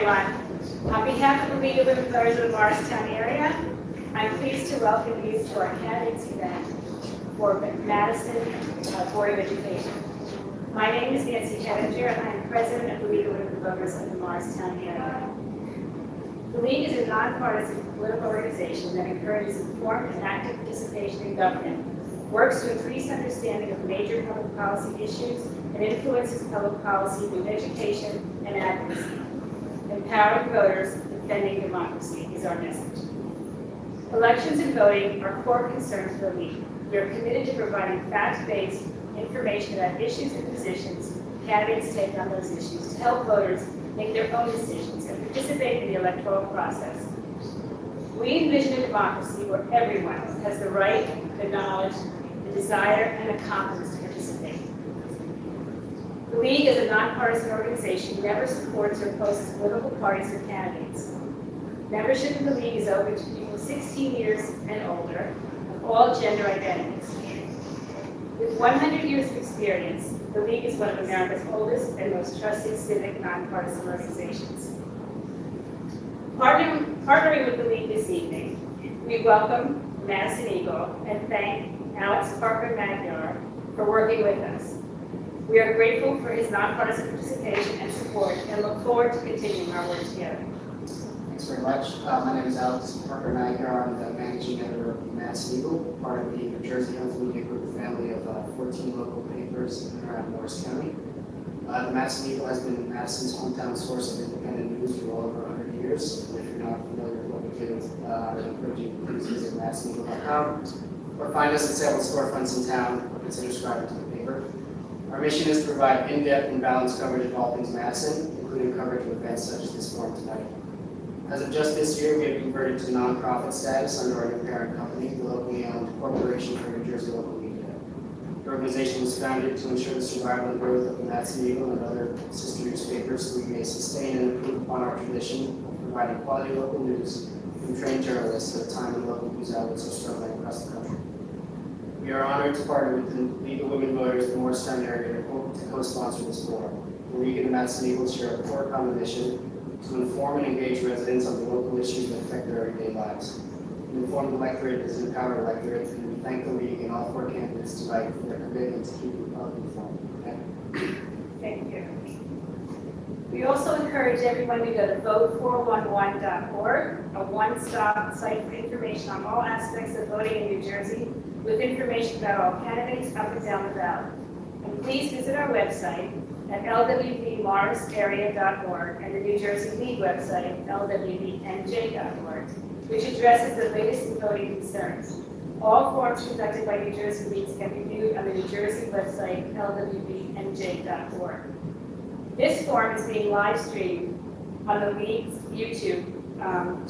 everyone. On behalf of the League of Women Voters of the Morristown area, I'm pleased to welcome you to our candidates event for Madison Board of Education. My name is Nancy Hedinger, and I am president of the League of Women Voters of the Morristown area. The League is a nonpartisan political organization that encourages informed and active participation in government, works to increase understanding of major public policy issues, and influences public policy through education and advocacy. Empowering voters, defending democracy is our message. Elections and voting are core concerns for the League. We are committed to providing fact-based information about issues and positions candidates take on those issues to help voters make their own decisions and participate in the electoral process. We envision a democracy where everyone has the right, the knowledge, the desire, and the confidence to participate. The League, as a nonpartisan organization, never supports or opposes political parties or candidates. Membership in the League is open to people 16 years and older of all gender identities. With 100 years of experience, the League is one of America's oldest and most trusted civic nonpartisan organizations. Partnering with the League this evening, we welcome Madison Eagle and thank Alex Parker-Magyar for working with us. We are grateful for his nonpartisan participation and support and look forward to continuing our work together. Thanks very much. My name is Alex Parker-Magyar. I'm the managing editor of Madison Eagle, part of the New Jersey Health Media Group family of 14 local papers around Morris County. The Madison Eagle has been Madison's hometown source of independent news for well over 100 years. If you're not familiar with what we do, I would encourage you to please visit MadisonEagle.com or find us at several storefronts in town or consider subscribing to the paper. Our mission is to provide in-depth and balanced coverage of all things Madison, including coverage of events such as this forum tonight. As of just this year, we have converted to nonprofit status under our new parent company, the locally owned Corporation for New Jersey Local Media. The organization was founded to ensure the survival and growth of the Madison Eagle and other sister newspapers so we may sustain and improve upon our tradition of providing quality local news from trained journalists at a time when local news outlets are struggling across the country. We are honored to partner with the League of Women Voters of the Morristown area to co-sponsor this forum. The League and the Madison Eagle share a core common mission to inform and engage residents on the local issues that affect their everyday lives. An informed electorate is an empowered electorate, and we thank the League and all four candidates tonight for their commitment to keeping the public informed. Thank you. We also encourage everyone to go to vote411.org, a one-stop site for information on all aspects of voting in New Jersey, with information about all candidates up and down the ballot. And please visit our website at lwvmorrisarea.org and the New Jersey League website, lwvnj.org, which addresses the latest in voting concerns. All forms conducted by New Jersey Leagues can be viewed on the New Jersey website, lwvnj.org. This forum is being live streamed on the League's YouTube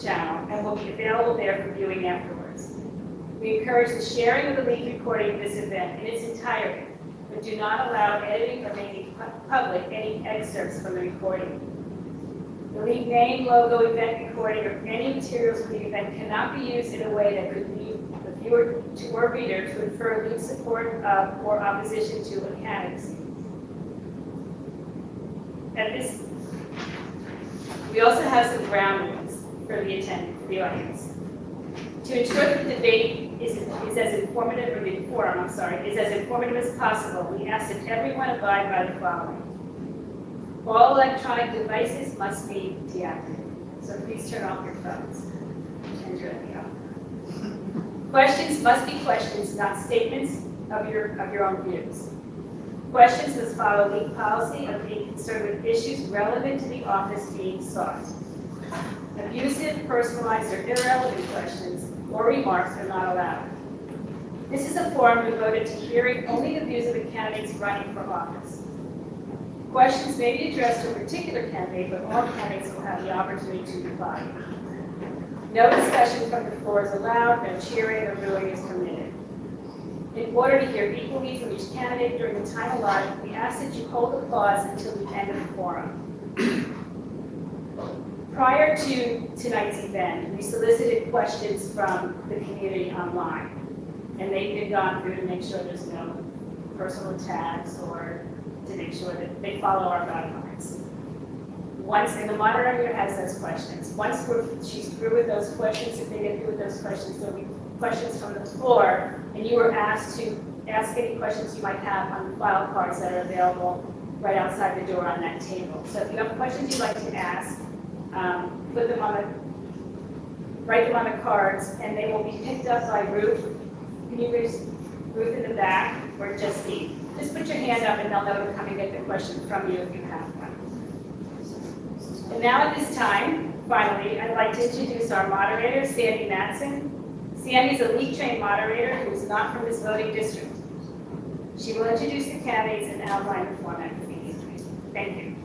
channel and will be available there for viewing afterwards. We encourage the sharing of the League recording of this event in its entirety, but do not allow editing or making public any excerpts from the recording. The League name, logo, event recording, or any materials from the event cannot be used in a way that could lead the viewer or reader to infer League support of or opposition to a candidacy. We also have some ground rules for the audience. To ensure that the debate is as informative, or the forum, is as informative as possible, we ask that everyone abide by the following. All electronic devices must be deactivated, so please turn off your phones and turn them off. Questions must be questions, not statements of your own views. Questions must follow League policy of being concerned with issues relevant to the office being sought. Abusive, personalized, or irrelevant questions or remarks are not allowed. This is a forum devoted to hearing only the views of the candidates running for office. Questions may be addressed to a particular candidate, but all candidates will have the opportunity to reply. No discussion from the floor is allowed, no cheering or booing is permitted. In order to hear equally from each candidate during the time allotted, we ask that you hold applause until the end of the forum. Prior to tonight's event, we solicited questions from the community online, and they've been gone through to make sure there's no personal attacks or to make sure that they follow our guidelines. And the moderator has those questions. Once she's through with those questions, if they get through with those questions, there'll be questions from the floor, and you are asked to ask any questions you might have on the file cards that are available right outside the door on that table. So if you have questions you'd like to ask, write them on the cards, and they will be picked up by Ruth. Can you raise Ruth in the back, or just Steve? Just put your hand up and they'll know to come and get the question from you if you have one. And now at this time, finally, I'd like to introduce our moderator, Sandy Madison. Sandy's a lead trained moderator who is not from this voting district. She will introduce the candidates and outline the format of the meeting. Thank you.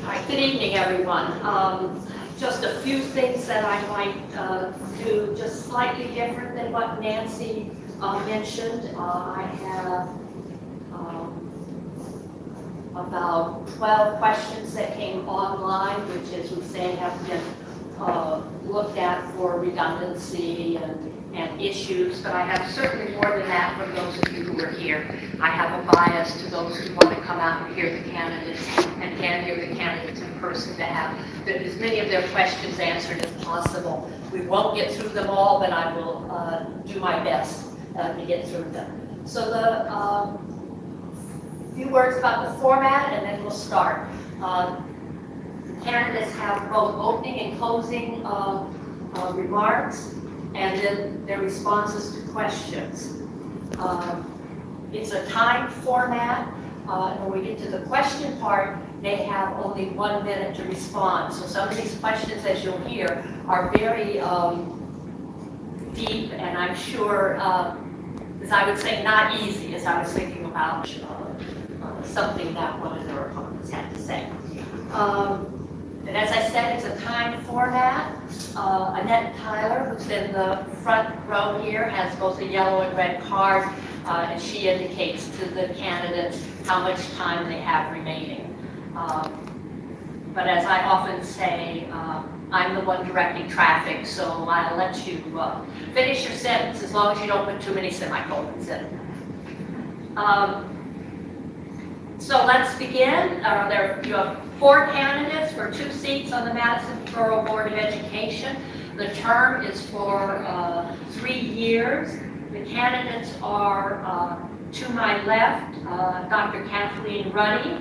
Hi, good evening, everyone. Just a few things that I might do just slightly different than what Nancy mentioned. I have about 12 questions that came online, which, as we say, have been looked at for redundancy and issues, but I have certainly more than that from those of you who are here. I have a bias to those who want to come out and hear the candidates and can hear the candidates in person to have as many of their questions answered as possible. We won't get through them all, but I will do my best to get through them. So the few words about the format, and then we'll start. Candidates have both opening and closing remarks, and then their responses to questions. It's a timed format. When we get to the question part, they have only 1 minute to respond. So some of these questions, as you'll hear, are very deep, and I'm sure, as I would say, not easy, as I was thinking about something that one of their opponents had to say. And as I said, it's a timed format. Annette Tyler, who's in the front row here, has both a yellow and red card, and she indicates to the candidates how much time they have remaining. But as I often say, I'm the one directing traffic, so I'll let you finish your sentence as long as you don't put too many semicolons in it. So let's begin. You have 4 candidates for 2 seats on the Madison Borough Board of Education. The term is for 3 years. The candidates are, to my left, Dr. Kathleen Ruddy.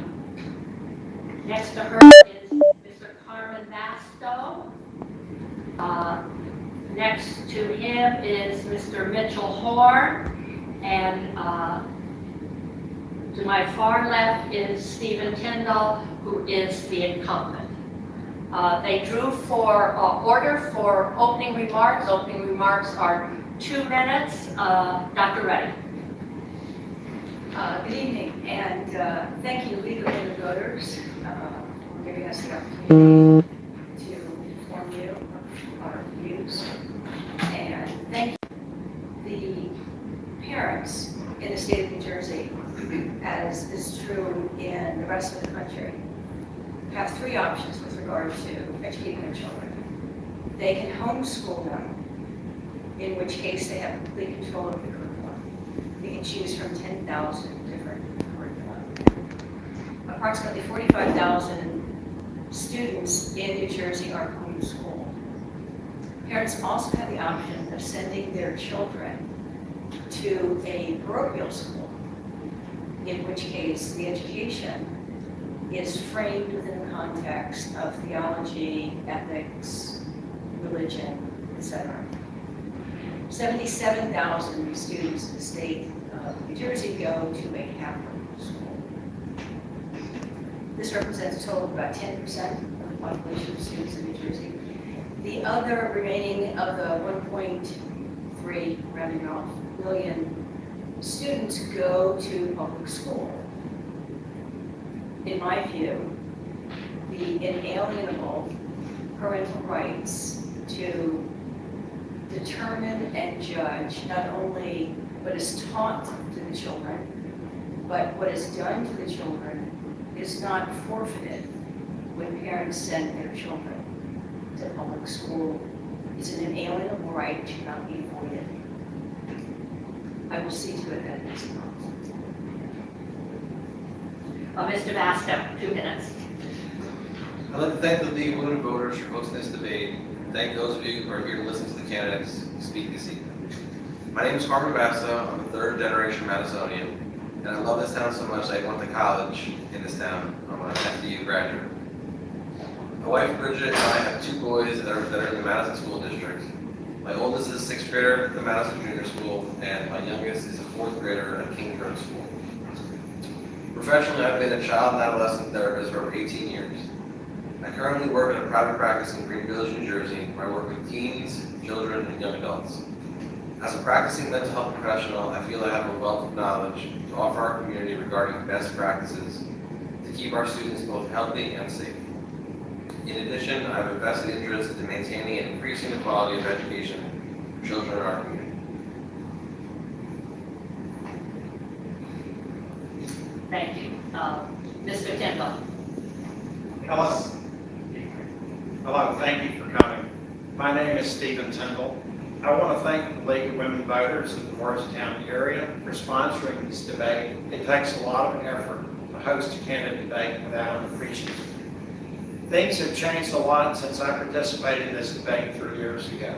Next to her is Mr. Carmen Basto. Next to him is Mr. Mitchell Horn. And to my far left is Stephen Tyndall, who is the incumbent. They drew for order for opening remarks. Opening remarks are 2 minutes. Dr. Reddy. Good evening, and thank you, legal aid voters, for giving us the opportunity to inform you of our views. And thank you, the parents in the state of New Jersey, as is true in the rest of the country, have 3 options with regard to educating their children. They can homeschool them, in which case they have complete control of the curriculum. They can choose from 10,000 different curricula. Approximately 45,000 students in New Jersey are homeschooled. Parents also have the option of sending their children to a parochial school, in which case the education is framed within the context of theology, ethics, religion, etc. 77,000 students in the state of New Jersey go to a Catholic school. This represents a total of about 10% of the population of students in New Jersey. The other remaining of the 1.3 rounding off million students go to public school. In my view, the inalienable parental rights to determine and judge not only what is taught to the children, but what is done to the children is not forfeited when parents send their children to public school is an inalienable right to not be avoided. I will see to it that it is not. Mr. Basto, 2 minutes. I'd like to thank the League of Women Voters for hosting this debate. Thank those of you who are here to listen to the candidates speak this evening. My name is Harvey Basto. I'm a third-generation Madisonian, and I love this town so much I went to college in this town. I'm an FDU graduate. My wife Bridget and I have 2 boys that are in the Madison School District. My oldest is a 6th grader at the Madison Junior School, and my youngest is a 4th grader at Kings Road School. Professionally, I've been a child and adolescent therapist for over 18 years. I currently work in a private practice in Green Village, New Jersey, where I work with teens, children, and young adults. As a practicing mental health professional, I feel I have a wealth of knowledge to offer our community regarding best practices to keep our students both healthy and safe. In addition, I have a vested interest in maintaining and increasing the quality of education for children in our community. Thank you. Mr. Tindall. Ellis, hello, thank you for coming. My name is Stephen Tyndall. I want to thank the League of Women Voters in the Morristown area for sponsoring this debate. It takes a lot of effort to host a candidate debate without an appreciation. Things have changed a lot since I participated in this debate 3 years ago.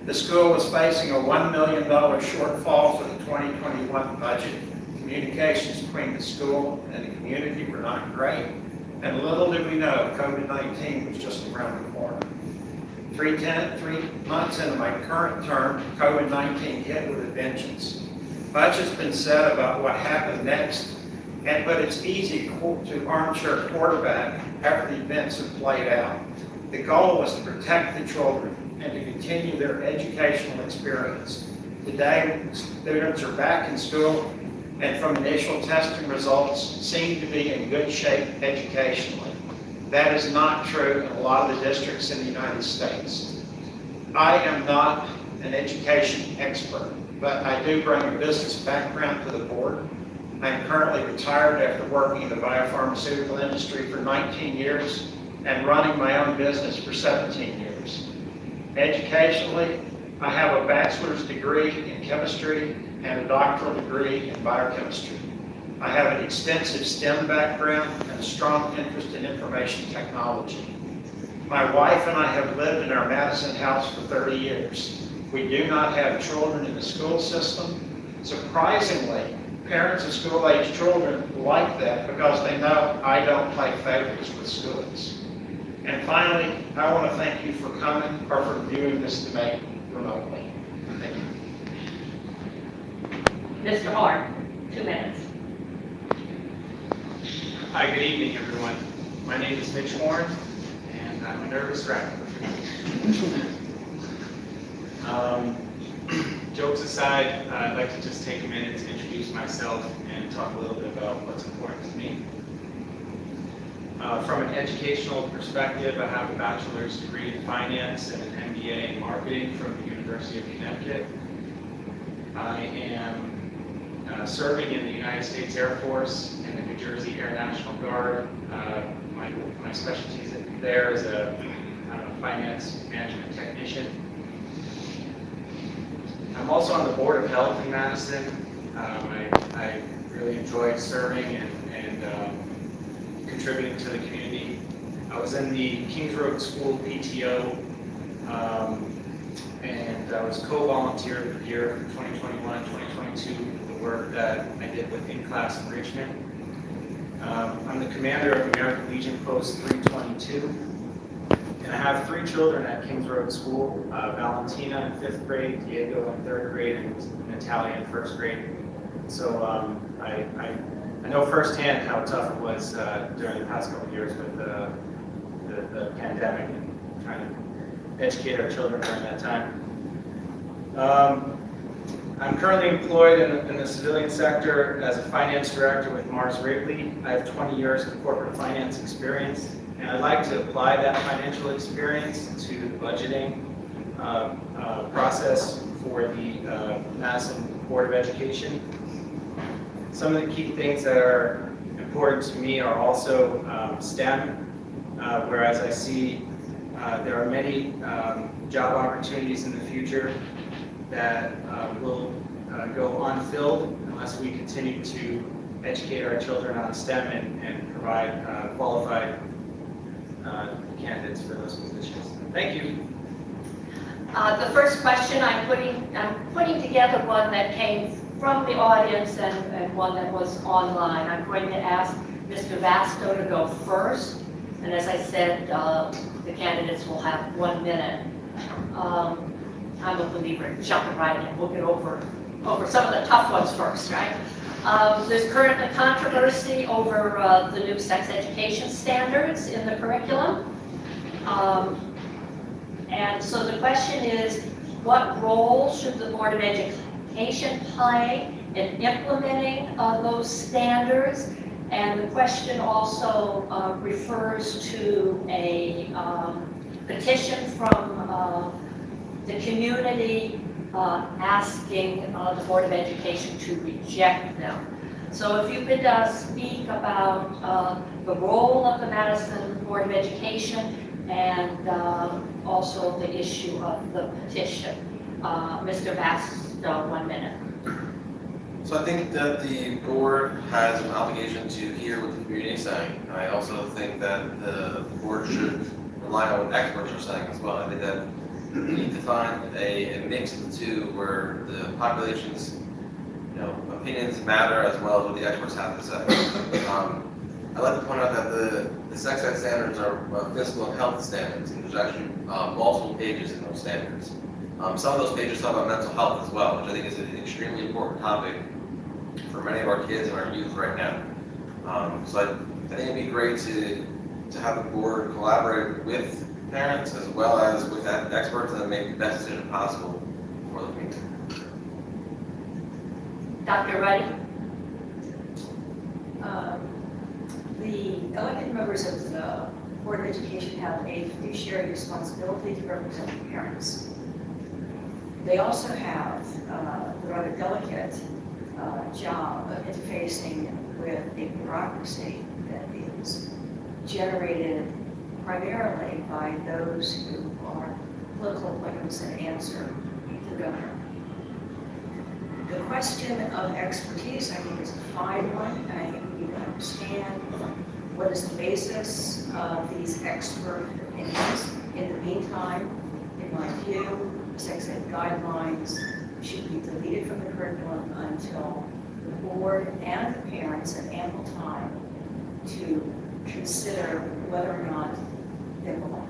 The school was facing a $1 million shortfall for the 2021 budget. Communications between the school and the community were not great, and little did we know COVID-19 was just around the corner. 3 months into my current term, COVID-19 hit with a vengeance. Much has been said about what happened next, but it's easy to armchair quarterback after the events have played out. The goal was to protect the children and to continue their educational experience. Today, students are back in school, and from initial testing results, seem to be in good shape educationally. That is not true in a lot of the districts in the United States. I am not an education expert, but I do bring a business background to the board. I am currently retired after working in the biopharmaceutical industry for 19 years and running my own business for 17 years. Educationally, I have a bachelor's degree in chemistry and a doctoral degree in biochemistry. I have an extensive STEM background and a strong interest in information technology. My wife and I have lived in our Madison house for 30 years. We do not have children in the school system. Surprisingly, parents of school-age children like that because they know I don't play favorites with schools. And finally, I want to thank you for coming or for viewing this debate remotely. Thank you. Mr. Horn, 2 minutes. Hi, good evening, everyone. My name is Mitch Horn, and I'm a nervous wreck. Jokes aside, I'd like to just take a minute to introduce myself and talk a little bit about what's important to me. From an educational perspective, I have a bachelor's degree in finance and an MBA in marketing from the University of Connecticut. I am serving in the United States Air Force in the New Jersey Air National Guard. My specialty there is a finance management technician. I'm also on the Board of Health in Madison. I really enjoyed serving and contributing to the community. I was in the Kings Road School PTO, and I was co-volunteer of the year for 2021 and 2022 for the work that I did with in-class enrichment. I'm the commander of American Legion Post 322, and I have 3 children at Kings Road School, Valentina in 5th grade, Diego in 3rd grade, and Natalia in 1st grade. So I know firsthand how tough it was during the past couple of years with the pandemic and trying to educate our children during that time. I'm currently employed in the civilian sector as a finance director with Mars Wrigley. I have 20 years of corporate finance experience, and I'd like to apply that financial experience to the budgeting process for the Madison Board of Education. Some of the key things that are important to me are also STEM, whereas I see there are many job opportunities in the future that will go unfilled unless we continue to educate our children on STEM and provide qualified candidates for those positions. Thank you. The first question, I'm putting together one that came from the audience and one that was online. I'm going to ask Mr. Vasto to go first. And as I said, the candidates will have 1 minute. I'm a believer in jumping right in. We'll get over some of the tough ones first, right? There's currently controversy over the new sex education standards in the curriculum. And so the question is, what role should the Board of Education play in implementing those standards? And the question also refers to a petition from the community asking the Board of Education to reject them. So if you could speak about the role of the Madison Board of Education and also the issue of the petition. Mr. Vasto, 1 minute. So I think that the board has an obligation to hear what the community is saying. I also think that the board should rely on what experts are saying as well. I think that we need to find a mix of the two where the population's opinions matter as well as what the experts have to say. I'd like to point out that the sex ed standards are physical and health standards, and there's actually multiple pages in those standards. Some of those pages talk about mental health as well, which I think is an extremely important topic for many of our kids and our youth right now. So I think it'd be great to have the board collaborate with parents as well as with experts and make the best decision possible for the community. Dr. Ruddy? The elected members of the Board of Education have a fiduciary responsibility to represent the parents. They also have the rather delicate job of interfacing with a bureaucracy that is generated primarily by those who are political appointments and answer to the governor. The question of expertise, I think, is a fine one, and I think we need to understand what is the basis of these expert opinions. In the meantime, in my view, sex ed guidelines should be deleted from the curriculum until the board and the parents have ample time to consider whether or not they belong.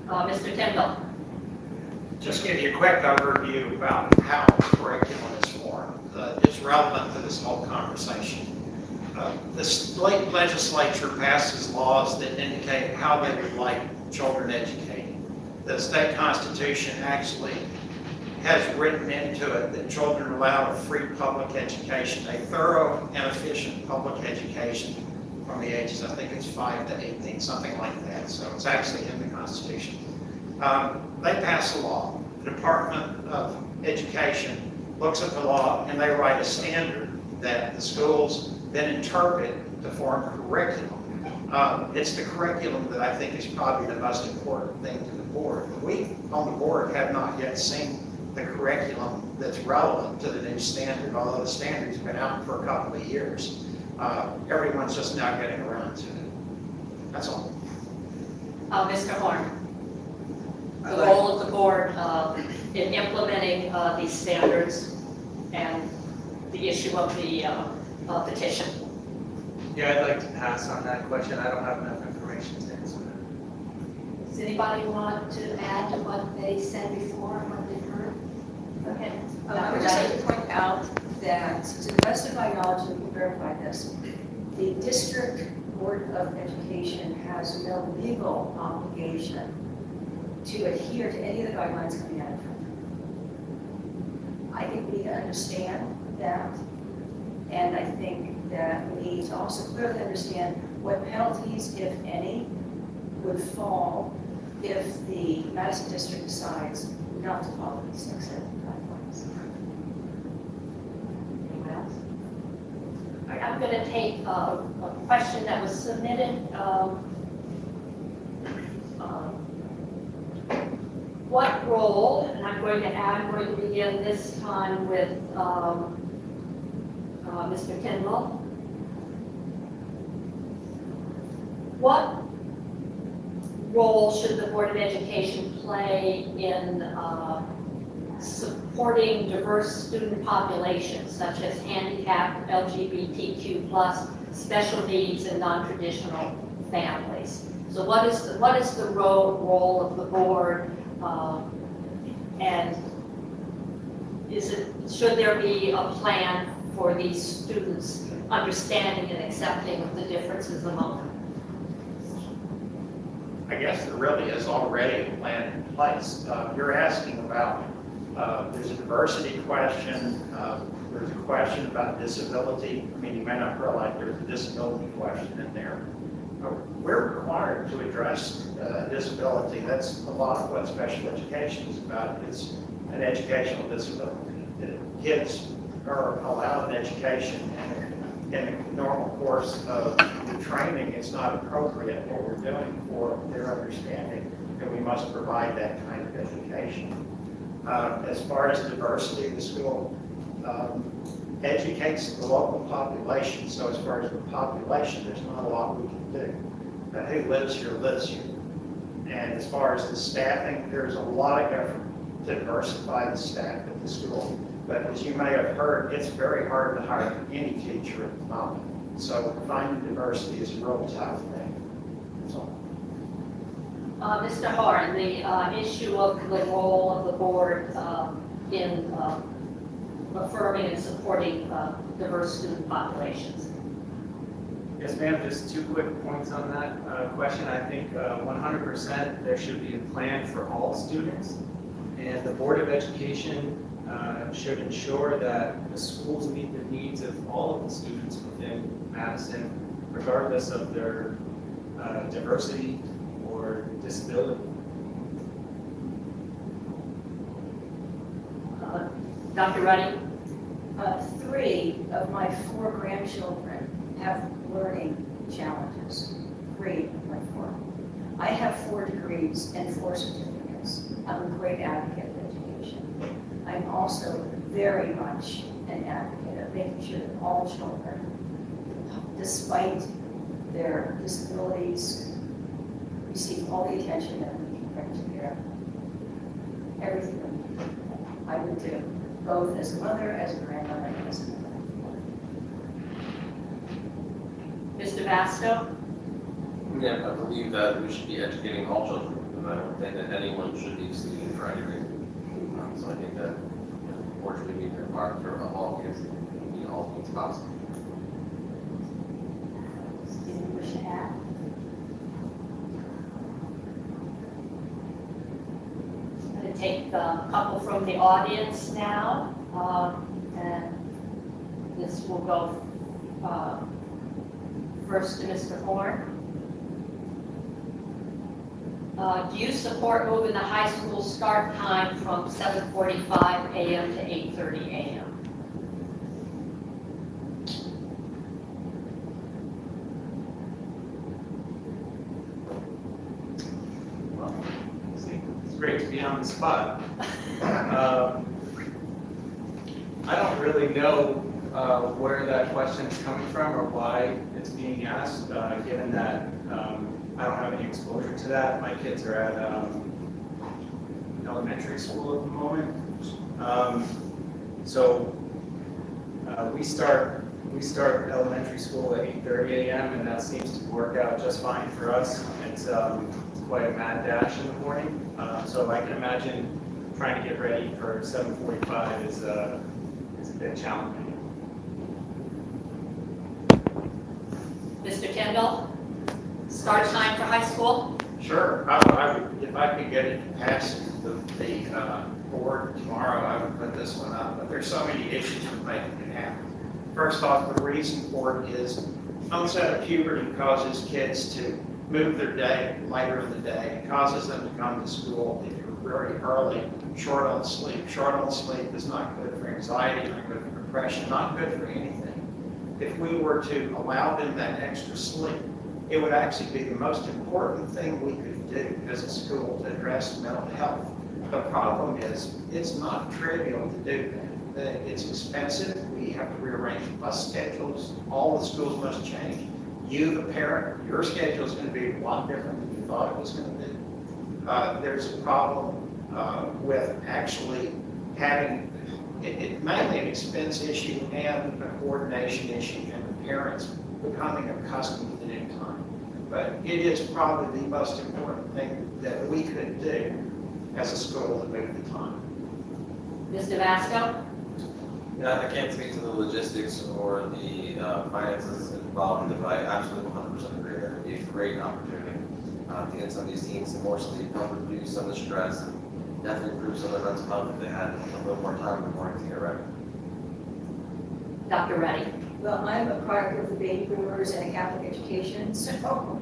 Mr. Tyndall? Just give you a quick overview about how the curriculum is formed. It's relevant to this whole conversation. The state legislature passes laws that indicate how they would like children educated. The state constitution actually has written into it that children are allowed a free public education, a thorough and efficient public education from the ages, I think it's 5 to 18, something like that. So it's actually in the Constitution. They pass a law. The Department of Education looks at the law and they write a standard that the schools then interpret to form curriculum. It's the curriculum that I think is probably the most important thing to the board. We on the board have not yet seen the curriculum that's relevant to the new standard, although the standard's been out for a couple of years. Everyone's just now getting around to it. That's all. Mr. Horn? The role of the board in implementing these standards and the issue of the petition. Yeah, I'd like to pass on that question. I don't have enough information to answer that. Does anybody want to add to what they said before, what they've heard? Go ahead. I would just like to point out that, to the best of my knowledge, and we can verify this, the District Board of Education has no legal obligation to adhere to any of the guidelines coming out of it. I think we need to understand that, and I think that we need to also clearly understand what penalties, if any, would fall if the Madison District decides not to follow these sex ed guidelines. Anyone else? All right, I'm going to take a question that was submitted goal, and I'm going to begin this time with Mr. Kendall. What role should the Board of Education play in supporting diverse student populations such as handicapped, LGBTQ+, special needs, and non-traditional families? So what is the role of the board, and should there be a plan for these students understanding and accepting of the differences among them? I guess there really is already a plan in place. You're asking about, there's a diversity question, there's a question about disability. I mean, you may not realize there's a disability question in there. We're required to address disability. That's a lot of what special education is about. It's an educational disability. Kids are allowed an education, and in the normal course of the training, it's not appropriate what we're doing for their understanding, and we must provide that kind of education. As far as diversity, the school educates the local population, so as far as the population, there's not a lot we can do. But who lives here lives here. And as far as the staffing, there's a lot of effort to diversify the staff at the school. But as you may have heard, it's very hard to hire any teacher at the moment. So finding diversity is a real tough thing. That's all. Mr. Horn, the issue of the role of the board in affirming and supporting diverse student populations. Yes, ma'am, just 2 quick points on that question. I think 100% there should be a plan for all students, and the Board of Education should ensure that the schools meet the needs of all of the students within Madison, regardless of their diversity or disability. Dr. Ruddy? 3 of my 4 grandchildren have learning challenges. 3 of my 4. I have 4 degrees and 4 certificates. I'm a great advocate of education. I'm also very much an advocate of making sure that all children, despite their disabilities, receive all the attention that we can bring to bear. Everything that we can. I would do, both as a mother, as a grandmother, and as a mother. Mr. Vasto? Yeah, I believe that we should be educating all children, and I don't think that anyone should be excluded for any reason. So I think that, fortunately, we require for all kids to be all things possible. Anyone wish to add? I'm going to take a couple from the audience now, and this will go first to Mr. Horn. Do you support moving the high school start time from 7:45 a.m. to 8:30 a.m.? Well, it's great to be on the spot. I don't really know where that question is coming from or why it's being asked, given that I don't have any exposure to that. My kids are at elementary school at the moment. So we start elementary school at 8:30 a.m. and that seems to work out just fine for us. It's quite a mad dash in the morning. So I can imagine trying to get ready for 7:45 is a bit challenging. Mr. Kendall, start time for high school? Sure, I would, if I could get it to pass the board tomorrow, I would put this one up. But there's so many issues with making it happen. First off, the reason for it is onset of puberty causes kids to move their day later in the day. It causes them to come to school if you're very early, short on sleep. Short on sleep is not good for anxiety, not good for depression, not good for anything. If we were to allow them that extra sleep, it would actually be the most important thing we could do as a school to address mental health. The problem is, it's not trivial to do that. It's expensive, we have to rearrange bus schedules, all the schools must change. You, the parent, your schedule is going to be a lot different than you thought it was going to be. There's a problem with actually having, it mainly an expense issue and a coordination issue, and the parents becoming accustomed to the new time. But it is probably the most important thing that we could do as a school to move the time. Mr. Vasco? Yeah, I can't speak to the logistics or the finances involved, but I absolutely 100% agree. That would be a great opportunity to get some of these teams some more sleep, help reduce some of the stress, and definitely improve some of their mental health if they had a little more time in the morning to get ready. Dr. Reddy? Well, I'm a product of the baby boomers and a Catholic education, so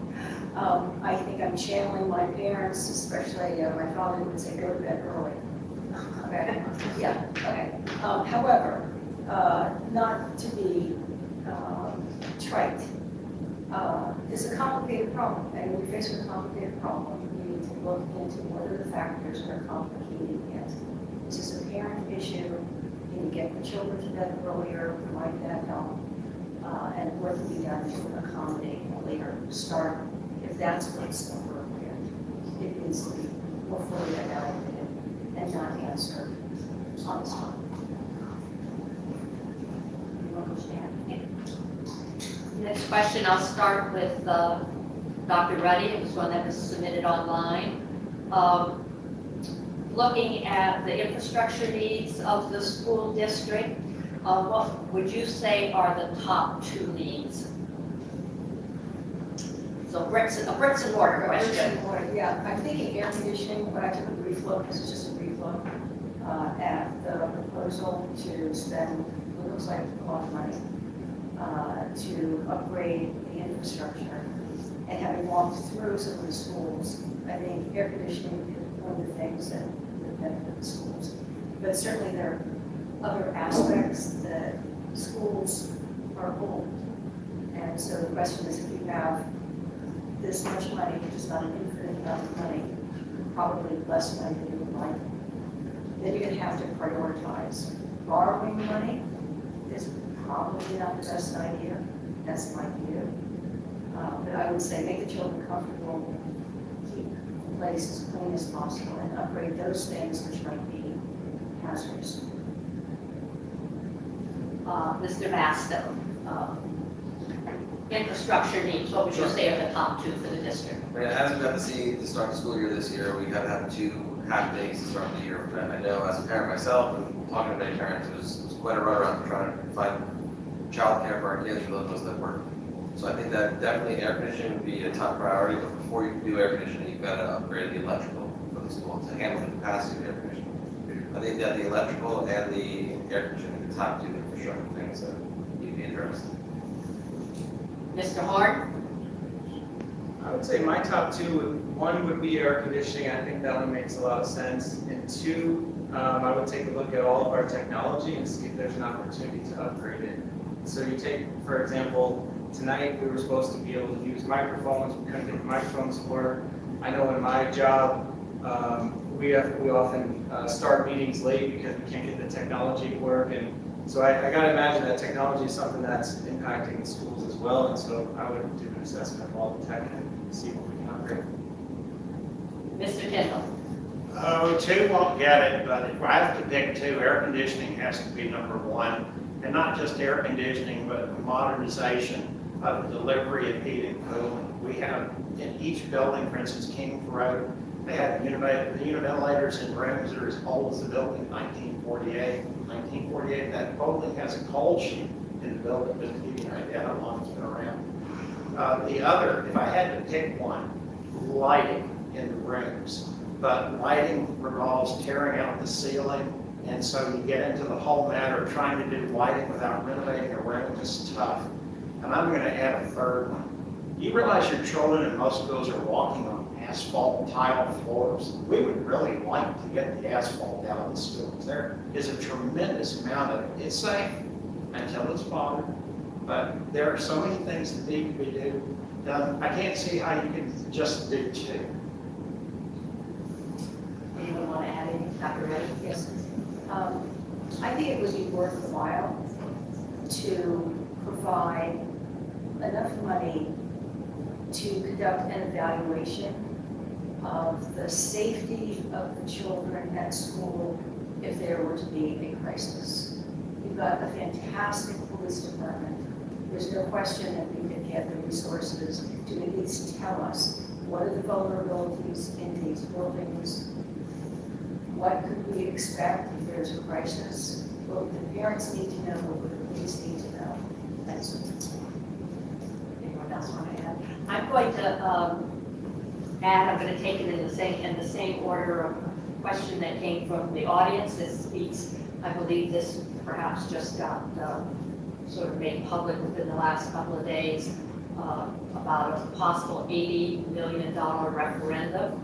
I think I'm channeling my parents, especially my father would say, go to bed early. Okay, yeah, okay. However, not to be trite, it's a complicated problem, and when you're faced with a complicated problem, you need to look into what are the factors that are complicating it. Is this a parent issue? Can you get the children to bed earlier, provide that help? And what can be done to accommodate a later start, if that's what's appropriate. It needs to be more fully evaluated and not answered on the spot. You understand? Next question, I'll start with Dr. Ruddy. It was one that was submitted online. Looking at the infrastructure needs of the school district, what would you say are the top two needs? So a bricks and mortar question. Yeah, I'm thinking air conditioning, but I took a brief look, this is just a brief look, at the proposal to spend what looks like a lot of money to upgrade the infrastructure. And having walked through some of the schools, I think air conditioning is one of the things that would benefit the schools. But certainly there are other aspects that schools are old. And so the question is, if you have this much money, which is not an infinite amount of money, probably less money than you would like, then you're going to have to prioritize. Borrowing money is probably not the best idea. That's my view. But I would say make the children comfortable, keep the place as clean as possible, and upgrade those things which might be hazardous. Mr. Vasco, infrastructure needs, what would you say are the top two for the district? I mean, as we've got to see to start the school year this year, we have had 2 half days to start the year. I know as a parent myself, and talking to many parents, it was quite a runaround trying to find childcare for our kids for those that work. So I think that definitely air conditioning would be a top priority, but before you can do air conditioning, you've got to upgrade the electrical for the school to handle the capacity of air conditioning. I think that the electrical and the air conditioning are the top 2 infrastructure things that need to be addressed. Mr. Hart? I would say my top 2, one would be air conditioning. I think that one makes a lot of sense. And 2, I would take a look at all of our technology and see if there's an opportunity to upgrade it. So you take, for example, tonight we were supposed to be able to use microphones. We couldn't get the microphones to work. I know in my job, we often start meetings late because we can't get the technology to work. And so I got to imagine that technology is something that's impacting the schools as well. And so I would do an assessment of all the tech and see what we can upgrade. Mr. Kendall? 2 won't get it, but if I have to pick 2, air conditioning has to be number 1. And not just air conditioning, but the modernization of the delivery of heat and cooling. We have in each building, for instance, King Road, they have univentilators in rooms that are as old as the building, 1948. 1948, that building has a cold sheet in the building, just to give you an idea how long it's been around. The other, if I had to pick one, lighting in the rooms. But lighting revolves tearing out the ceiling, and so you get into the whole matter of trying to do lighting without renovating a room is tough. And I'm going to add a third one. You realize your children in most schools are walking on asphalt tile floors. We would really like to get the asphalt out of the schools. There is a tremendous amount of it. It's safe until it's bothered, but there are so many things that need to be done. I can't see how you can just do 2. Anyone want to add anything? Yes. I think it would be worthwhile to provide enough money to conduct an evaluation of the safety of the children at school if there were to be a crisis. We've got a fantastic police department. There's no question that we can get the resources to at least tell us what are the vulnerabilities in these buildings, what could we expect if there's a crisis. Well, the parents need to know, what the police need to know. That's Anyone else want to add? I'm going to add, I'm going to take it in the same order of question that came from the audience. This speaks, I believe this perhaps just got sort of made public within the last couple of days, about a possible $80 million referendum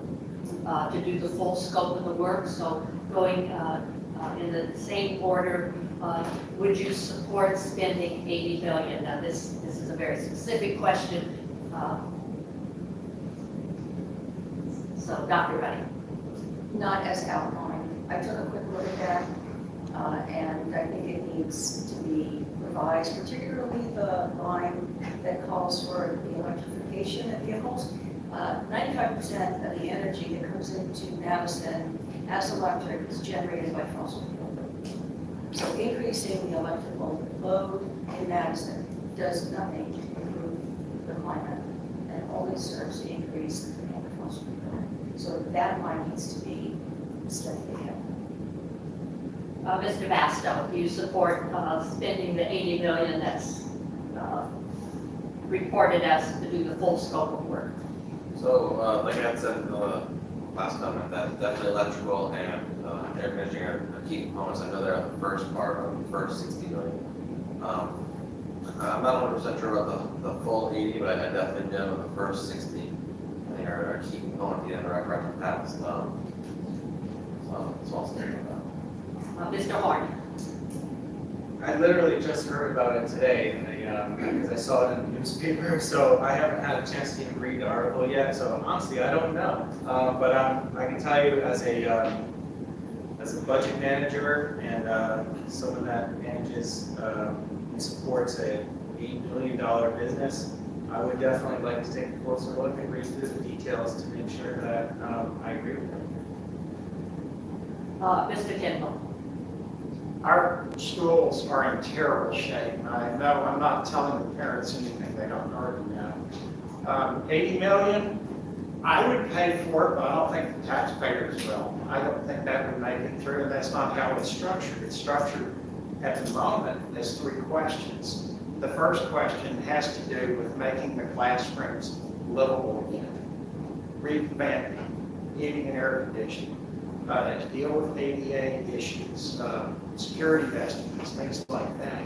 to do the full scope of the work. So going in the same order, would you support spending $80 million? Now this is a very specific question. So Dr. Reddy. not as outlined. I took a quick look at that, and I think it needs to be revised, particularly the line that calls for the electrification of vehicles. 95% of the energy that comes into Madison as electric is generated by fossil fuel. So increasing the electrical load in Madison does nothing to improve the climate and only serves to increase the demand of fossil fuel. So that line needs to be studied again. Mr. Bastow, do you support spending the $80 million that's reported as to do the full scope of work? So, like I had said in the last comment, that definitely electrical and air conditioning are key components. I know they're the first part of the first 60 million. I'm not 100% sure about the full 80, but I definitely know the first 60. I think are a key component to get in the right direction path. So that's all I'm saying about that. Mr. Horn. I literally just heard about it today, because I saw it in the newspaper, so I haven't had a chance to even read the article yet, so honestly, I don't know. But I can tell you as a budget manager and someone that manages and supports a $8 million business, I would definitely like to take a closer look and read through the details to make sure that I agree with them. Mr. Kendall. Our schools are in terrible shape. I know I'm not telling the parents anything they don't already know. 80 million, I would pay for it, but I don't think the taxpayers will. I don't think that would make it through, and that's not how it's structured. It's structured at the moment as 3 questions. The first question has to do with making the classrooms livable again, revamping, heating and air conditioning, to deal with ADA issues, security vestments, things like that.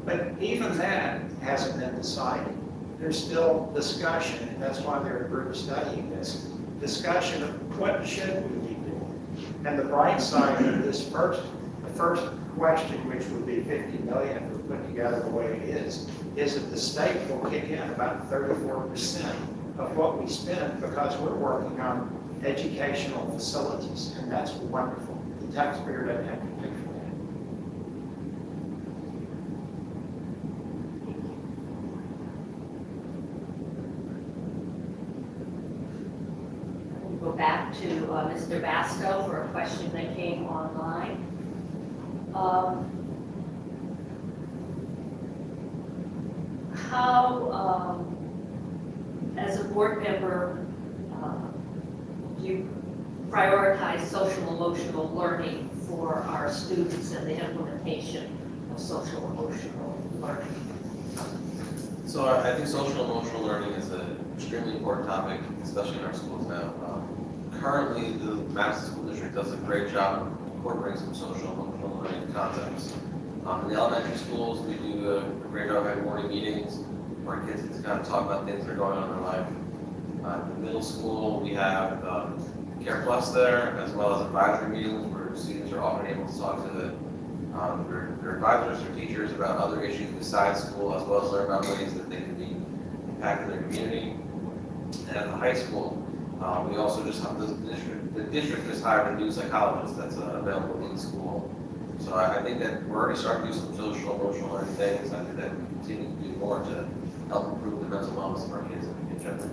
But even that hasn't been decided. There's still discussion, and that's why they're a group studying this, discussion of what should we be doing. And the bright side of this the first question, which would be 50 million if we put together the way it is that the state will kick in about 34% of what we spend because we're working on educational facilities, and that's wonderful. The taxpayer doesn't have to pay for that. We'll go back to Mr. Bastow for a question that came online. How, as a board member, do you prioritize social emotional learning for our students and the implementation of social emotional learning? So I think social emotional learning is an extremely important topic, especially in our schools now. Currently, the Madison School District does a great job of incorporating some social emotional learning concepts. In the elementary schools, we do a great job of having morning meetings where kids get to kind of talk about things that are going on in their life. In the middle school, we have Care Plus there, as well as advisory meetings where students are often able to talk to their advisors or teachers about other issues besides school, as well as learn about ways that they can be impacting their community. And at the high school, We also just have the district just hired a new psychologist that's available in school. So I think that we're already starting to do some social, emotional learning things. I think that we continue to do more to help improve the mental wellness of our kids in general.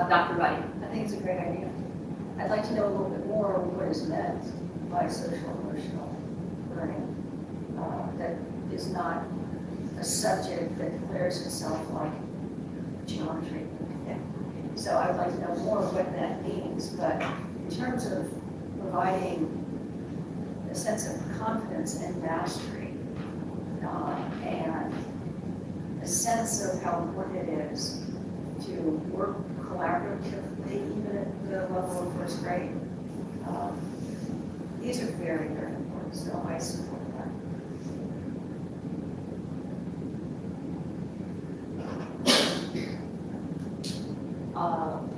Dr. Wright? I think it's a great idea. I'd like to know a little bit more what is meant by social emotional learning that is not a subject that declares itself like geometry. So I'd like to know more what that means, but in terms of providing a sense of confidence and mastery and a sense of how important it is to work collaboratively, even at the level of first grade. These are very, very important, so I support that.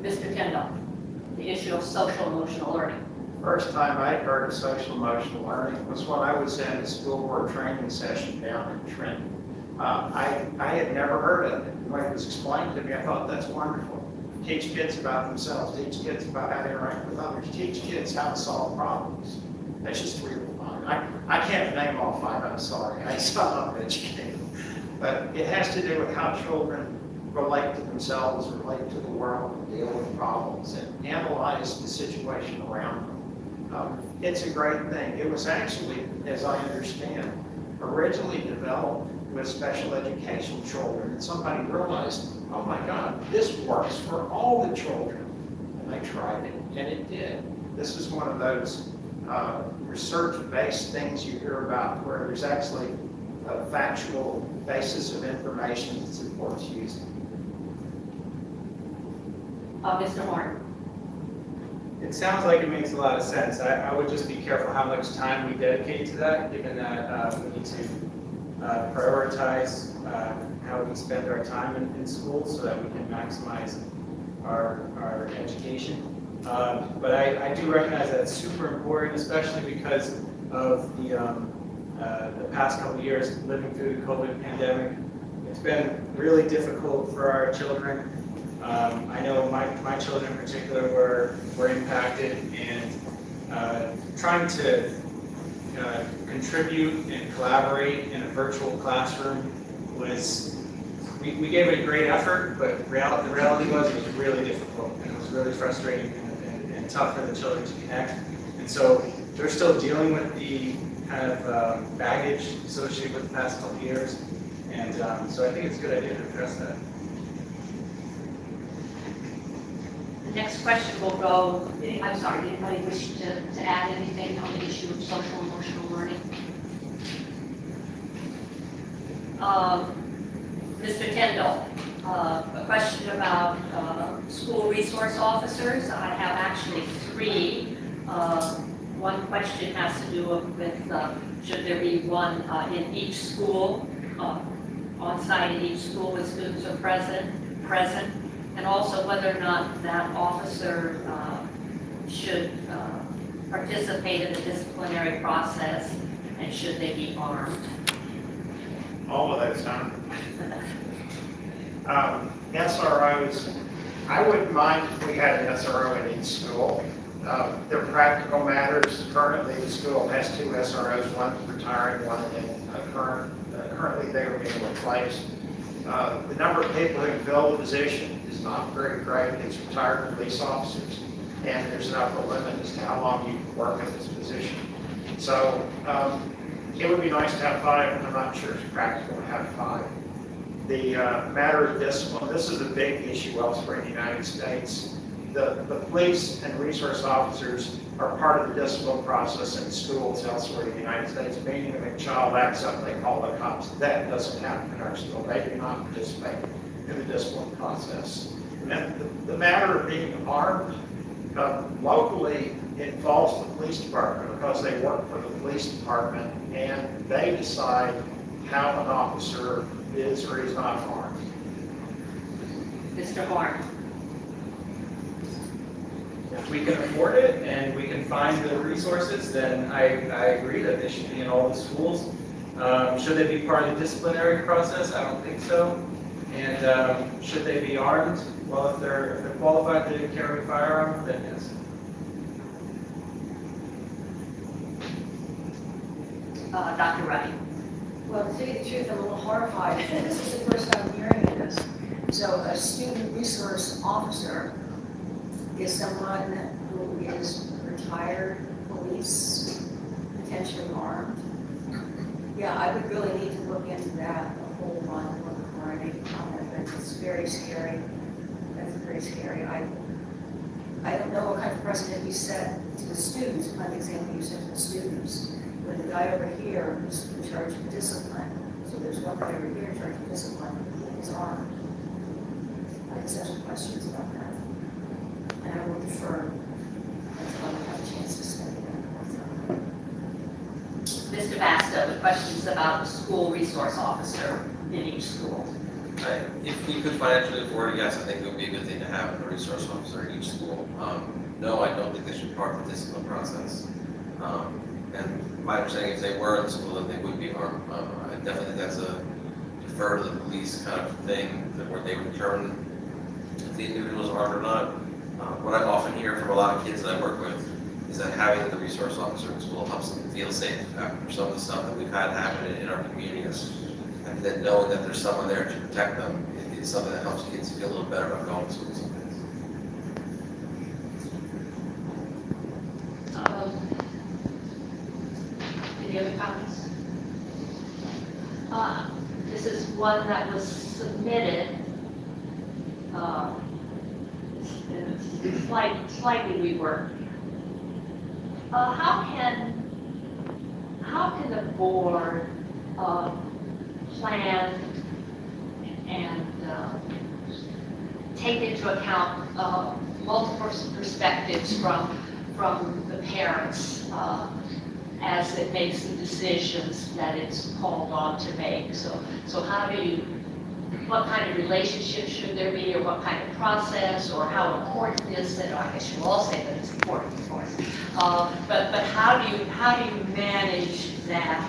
Mr. Kendall, the issue of social emotional learning. First time I heard of social emotional learning was when I was in a school board training session down in Trenton. I had never heard of it. When it was explained to me, I thought that's wonderful. Teach kids about themselves, teach kids about how to interact with others, teach kids how to solve problems. That's just really fun. I can't name all five, I'm sorry. I'm not educated. But it has to do with how children relate to themselves, relate to the world, and deal with problems, and analyze the situation around them. It's a great thing. It was actually, as I understand, originally developed with special education children, and somebody realized, oh my God, this works for all the children. And they tried it, and it did. This is one of those research-based things you hear about where there's actually a factual basis of information that supports using. Mr. Horn? It sounds like it makes a lot of sense. I would just be careful how much time we dedicate to that, given that we need to prioritize how we spend our time in school so that we can maximize our education. But I do recognize that it's super important, especially because of the past couple of years living through the COVID pandemic. It's been really difficult for our children. I know my children in particular were impacted, and trying to contribute and collaborate in a virtual classroom was, we gave it a great effort, but the reality was it was really difficult, and it was really frustrating and tough for the children to connect. And so they're still dealing with the kind of baggage associated with the past couple of years, and so I think it's a good idea to address that. The next question will go, I'm sorry, anybody wish to add anything on the issue of social emotional learning? Mr. Kendall, a question about school resource officers. I have actually three. One question has to do with should there be one in each school, on site in each school when students are present, and also whether or not that officer should participate in the disciplinary process, and should they be armed? All of those, huh? SROs, I wouldn't mind if we had an SRO in each school. They're practical matters. Currently, the school has two SROs, one's retiring, one in currently they are being replaced. The number of people who fill the position is not very great. It's retired police officers, and there's an upper limit as to how long you can work in this position. So it would be nice to have five, and I'm not sure it's practical to have five. The matter of discipline, this is a big issue elsewhere in the United States. The police and resource officers are part of the discipline process in schools elsewhere in the United States, meaning if a child acts up, they call the cops. That doesn't happen in our school. They do not participate in the discipline process. And the matter of being armed, locally it involves the police department because they work for the police department and they decide how an officer is or is not armed. Mr. Horn? If we can afford it and we can find the resources, then I agree that they should be in all the schools. Should they be part of the disciplinary process? I don't think so. And should they be armed? Well, if they're qualified to carry a firearm, then yes. Dr. Ruddy. Well, to tell you the truth, I'm a little horrified. This is the first time hearing of this. So a student resource officer is someone who is retired police, potentially armed. Yeah, I would really need to look into that a whole lot more before I make a comment, but it's very scary. That's very scary. I don't know what kind of precedent you set to the students, what kind of example you set to the students. When the guy over here is in charge of discipline, so there's one guy over here in charge of discipline, is armed. I just have some questions about that. And I will defer until I have a chance to study that. Mr. Vasta, the questions about the school resource officer in each school. If we could financially afford it, yes, I think it would be a good thing to have a resource officer in each school. No, I don't think they should be part of the discipline process. And my understanding, if they were in the school, then they would be armed. I definitely think that's a defer to the police kind of thing, that where they would determine if the individuals are armed or not. What I often hear from a lot of kids that I work with is that having the resource officer in school helps them feel safe after some of the stuff that we've had happen in our communities. And then knowing that there's someone there to protect them is something that helps kids feel a little better about going to school sometimes. Any other comments? This is one that was submitted, it's slightly reworked. How can the board plan and take into account multiple perspectives from the parents as it makes the decisions that it's called on to make? So how do you, what kind of relationship should there be, or what kind of process, or how important is it? I guess you'll all say that it's important, of course. But how do you manage that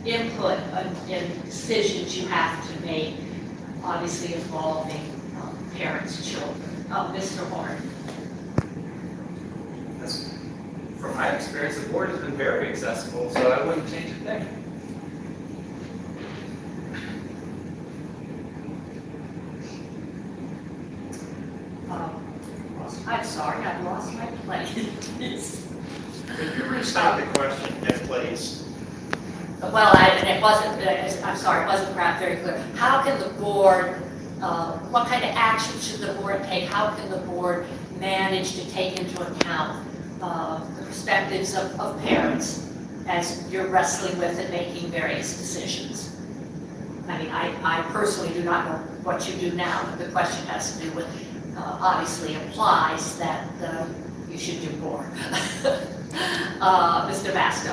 input in decisions you have to make, obviously involving parents, children? Mr. Horn. From my experience, the board has been very accessible, so I wouldn't change a thing. I'm sorry, I lost my place. Could you restate the question, if please? Well, it wasn't, I'm sorry, it wasn't perhaps very clear. How can the board, what kind of action should the board take? How can the board manage to take into account the perspectives of parents as you're wrestling with and making various decisions? I mean, I personally do not know what you do now, but the question has to do with, obviously implies that you should do more. Mr. Vasco.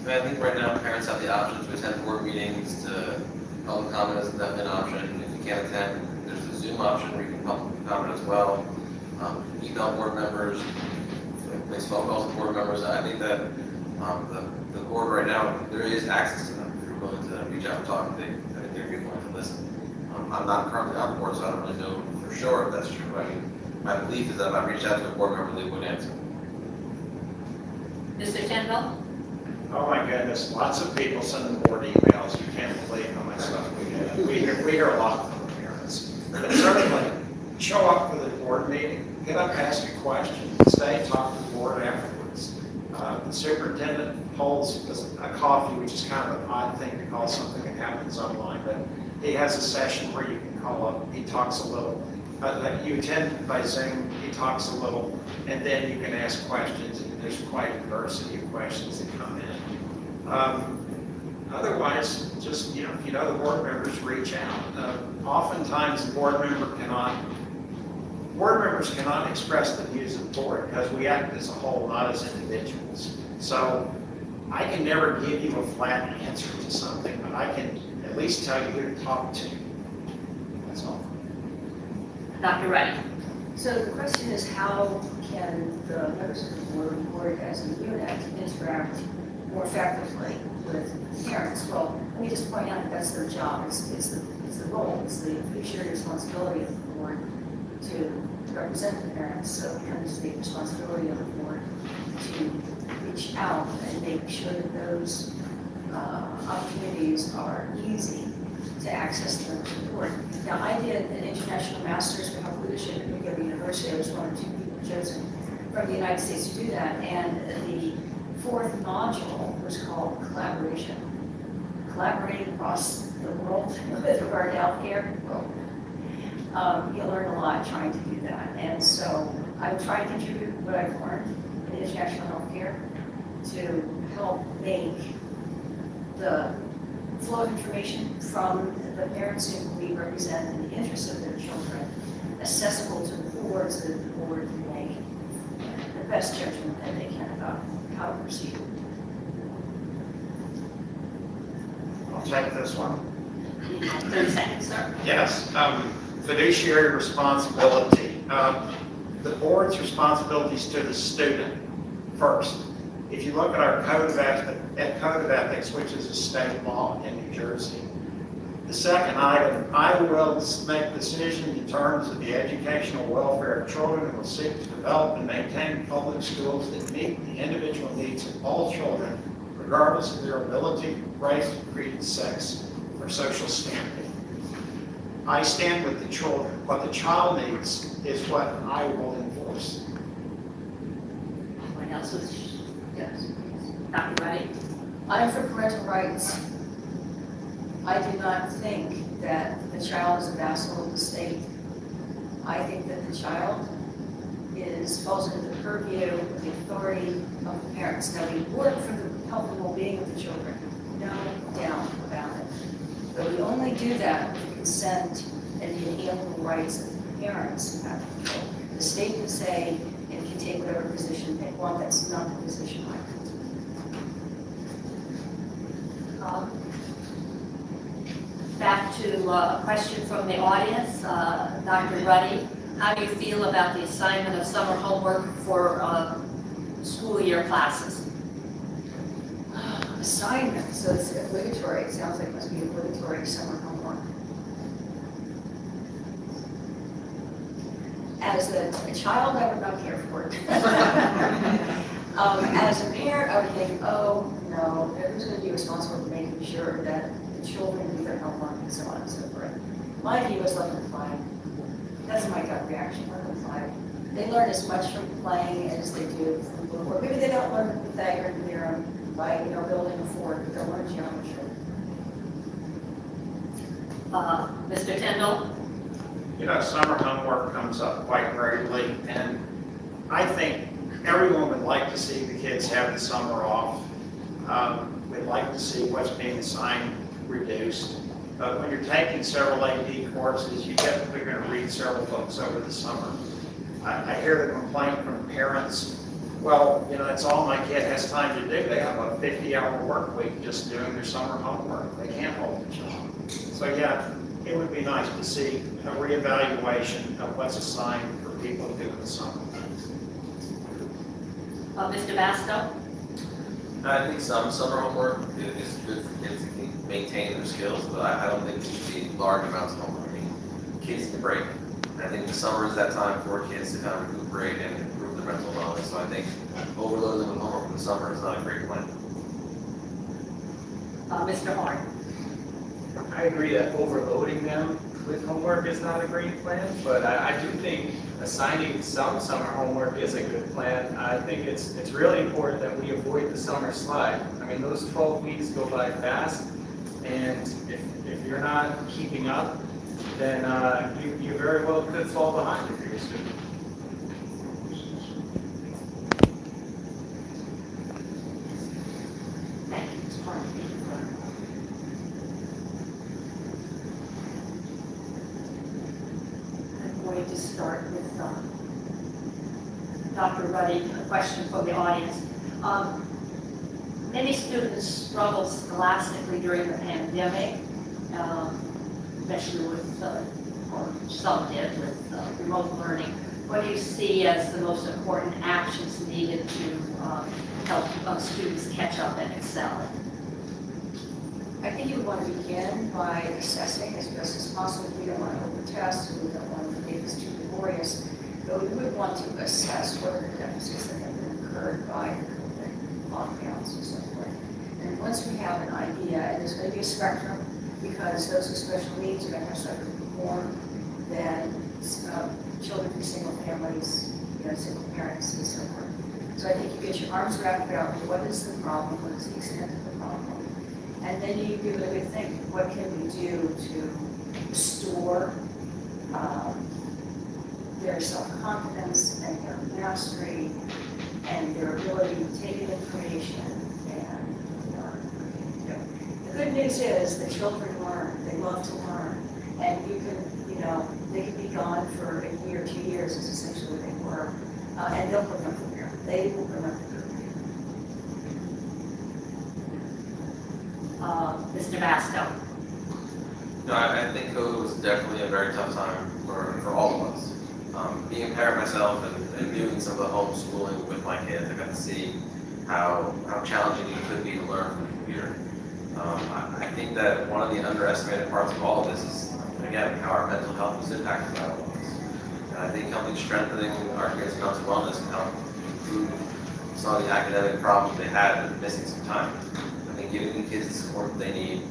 I think right now parents have the option to attend board meetings, to public comment is definitely an option. If you can't attend, there's a Zoom option where you can public comment as well. Email board members, place phone calls to board members. I think that the board right now, there is access to them. If you're willing to reach out and talk, I think they're willing to listen. I'm not currently on the board, so I don't really know for sure if that's true. I mean, my belief is that if I reached out to a board member, they would answer. Mr. Tindall? Oh my goodness, lots of people sending board emails. You can't believe how much stuff we get. We hear a lot from the parents. But certainly, show up for the board meeting, get up, ask a question, stay, talk to the board afterwards. The superintendent holds a coffee, which is kind of an odd thing to call something that happens online, but he has a session where you can call up, he talks a little. You attend by Zoom, he talks a little, and then you can ask questions. There's quite a diversity of questions that come in. Otherwise, just, if you know the board members, reach out. Oftentimes, the board members cannot express the views of the board because we act as a whole, not as individuals. So I can never give you a flat answer to something, but I can at least tell you who to talk to. That's all. Dr. Reddy. So the question is, how can the members of the board work as a unit to interact more effectively with parents. Well, let me just point out that that's their job, it's the role, it's the fiduciary responsibility of the board to represent the parents, so it becomes the responsibility of the board to reach out and make sure that those opportunities are easy to access the support. Now, I did an international master's for health leadership at McGill University. I was one of 2 people chosen from the United States to do that, and the 4th module was called collaboration. Collaborating across the world with regard to healthcare. You'll learn a lot trying to do that, and so I'm trying to contribute what I've learned in international healthcare to help make the flow of information from the parents who we represent in the interests of their children accessible to the board so that the board can make the best judgment that they can about how to proceed. I'll take this one. 30 seconds, sir. Yes, fiduciary responsibility. The board's responsibilities to the student first. If you look at our code of ethics, which is a state law in New Jersey, the second item, I will make decisions in terms of the educational welfare of children and will seek to develop and maintain public schools that meet the individual needs of all children, regardless of their ability, race, creed, sex, or social standing. I stand with the children. What the child needs is what I will enforce. Anyone else was, yes, Dr. Reddy? I'm for parental rights. I do not think that the child is a vassal of the state. I think that the child falls into the purview of the authority of the parents. Now, we work for the health and well-being of the children, no doubt about it. But we only do that with the consent and the inalienable rights of the parents who have control. The state can say and can take whatever position they want. That's not the position I have. Back to a question from the audience. Dr. Ruddy, how do you feel about the assignment of summer homework for school year classes? Assignment, so it's obligatory. It sounds like it must be obligatory summer homework. As a child, I would not care for it. As a parent, I would think, oh, no, who's going to be responsible for making sure that the children do their homework and so on and so forth. My view is let them play. That's my gut reaction, let them play. They learn as much from playing as they do from the book. Maybe they don't learn the Pythagorean theorem by, building a fort, but they'll learn geometry. Mr. Tyndall? Summer homework comes up quite regularly, and I think everyone would like to see the kids have the summer off. We'd like to see what's being assigned reduced. But when you're taking several AP courses, you get they're going to read several books over the summer. I hear the complaint from parents, well, that's all my kid has time to do. They have a 50-hour work week just doing their summer homework. They can't hold the job. So yeah, it would be nice to see a reevaluation of what's assigned for people to do in the summer. Mr. Basto? I think some summer homework is good for kids to maintain their skills, but I don't think it should be large amounts of homework. I mean, kids need a break. And I think the summer is that time for kids to kind of recuperate and improve their mental wellness. So I think overloading them with homework in the summer is not a great plan. Mr. Horn? I agree that overloading them with homework is not a great plan, but I do think assigning some summer homework is a good plan. I think it's really important that we avoid the summer slide. I mean, those 12 weeks go by fast, and if you're not keeping up, then you very well could fall behind if you're a student. Thank you, Mr. Horn. I'm going to start with Dr. Ruddy, a question from the audience. Many students struggled scholastically during the pandemic, especially with, or some did, with remote learning. What do you see as the most important actions needed to help students catch up and excel? I think you want to begin by assessing as best as possible. We don't want to over-test, and we don't want to make this too laborious. But we would want to assess what are the deficits that have been incurred by lockdowns and so forth. And once we have an idea, and there's going to be a spectrum, because those with special needs are going to have slightly more than children from single families, single parents and so forth. So I think you get your arms wrapped around what is the problem, what is the extent of the problem, and then you give it a good think. What can we do to restore their self-confidence and their mastery and their ability to take in information and learn? The good news is that children learn, they love to learn, and you can, they can be gone for a year, 2 years is essentially what they were, and they'll bring up the rear. They will bring up the rear. Mr. Masto? No, I think COVID was definitely a very tough time for all of us. Being a parent myself and doing some of the homeschooling with my kids, I got to see how challenging it could be to learn from the computer. I think that one of the underestimated parts of all of this is, again, how our mental health was impacted by all of this. And I think helping strengthening our kids' mental wellness can help improve some of the academic problems they had with missing some time. I think giving the kids the support they need,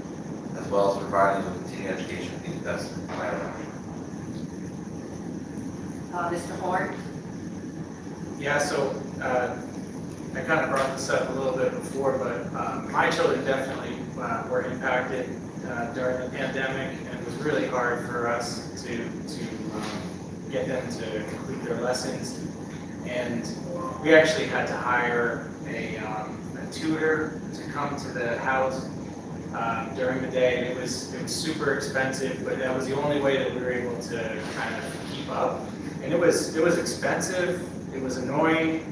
as well as providing them with continuing education, would be the best plan of action. Mr. Horn? Yeah, so I kind of brought this up a little bit before, but my children definitely were impacted during the pandemic, and it was really hard for us to get them to complete their lessons. And we actually had to hire a tutor to come to the house during the day, and it was super expensive, but that was the only way that we were able to kind of keep up. And it was expensive, it was annoying,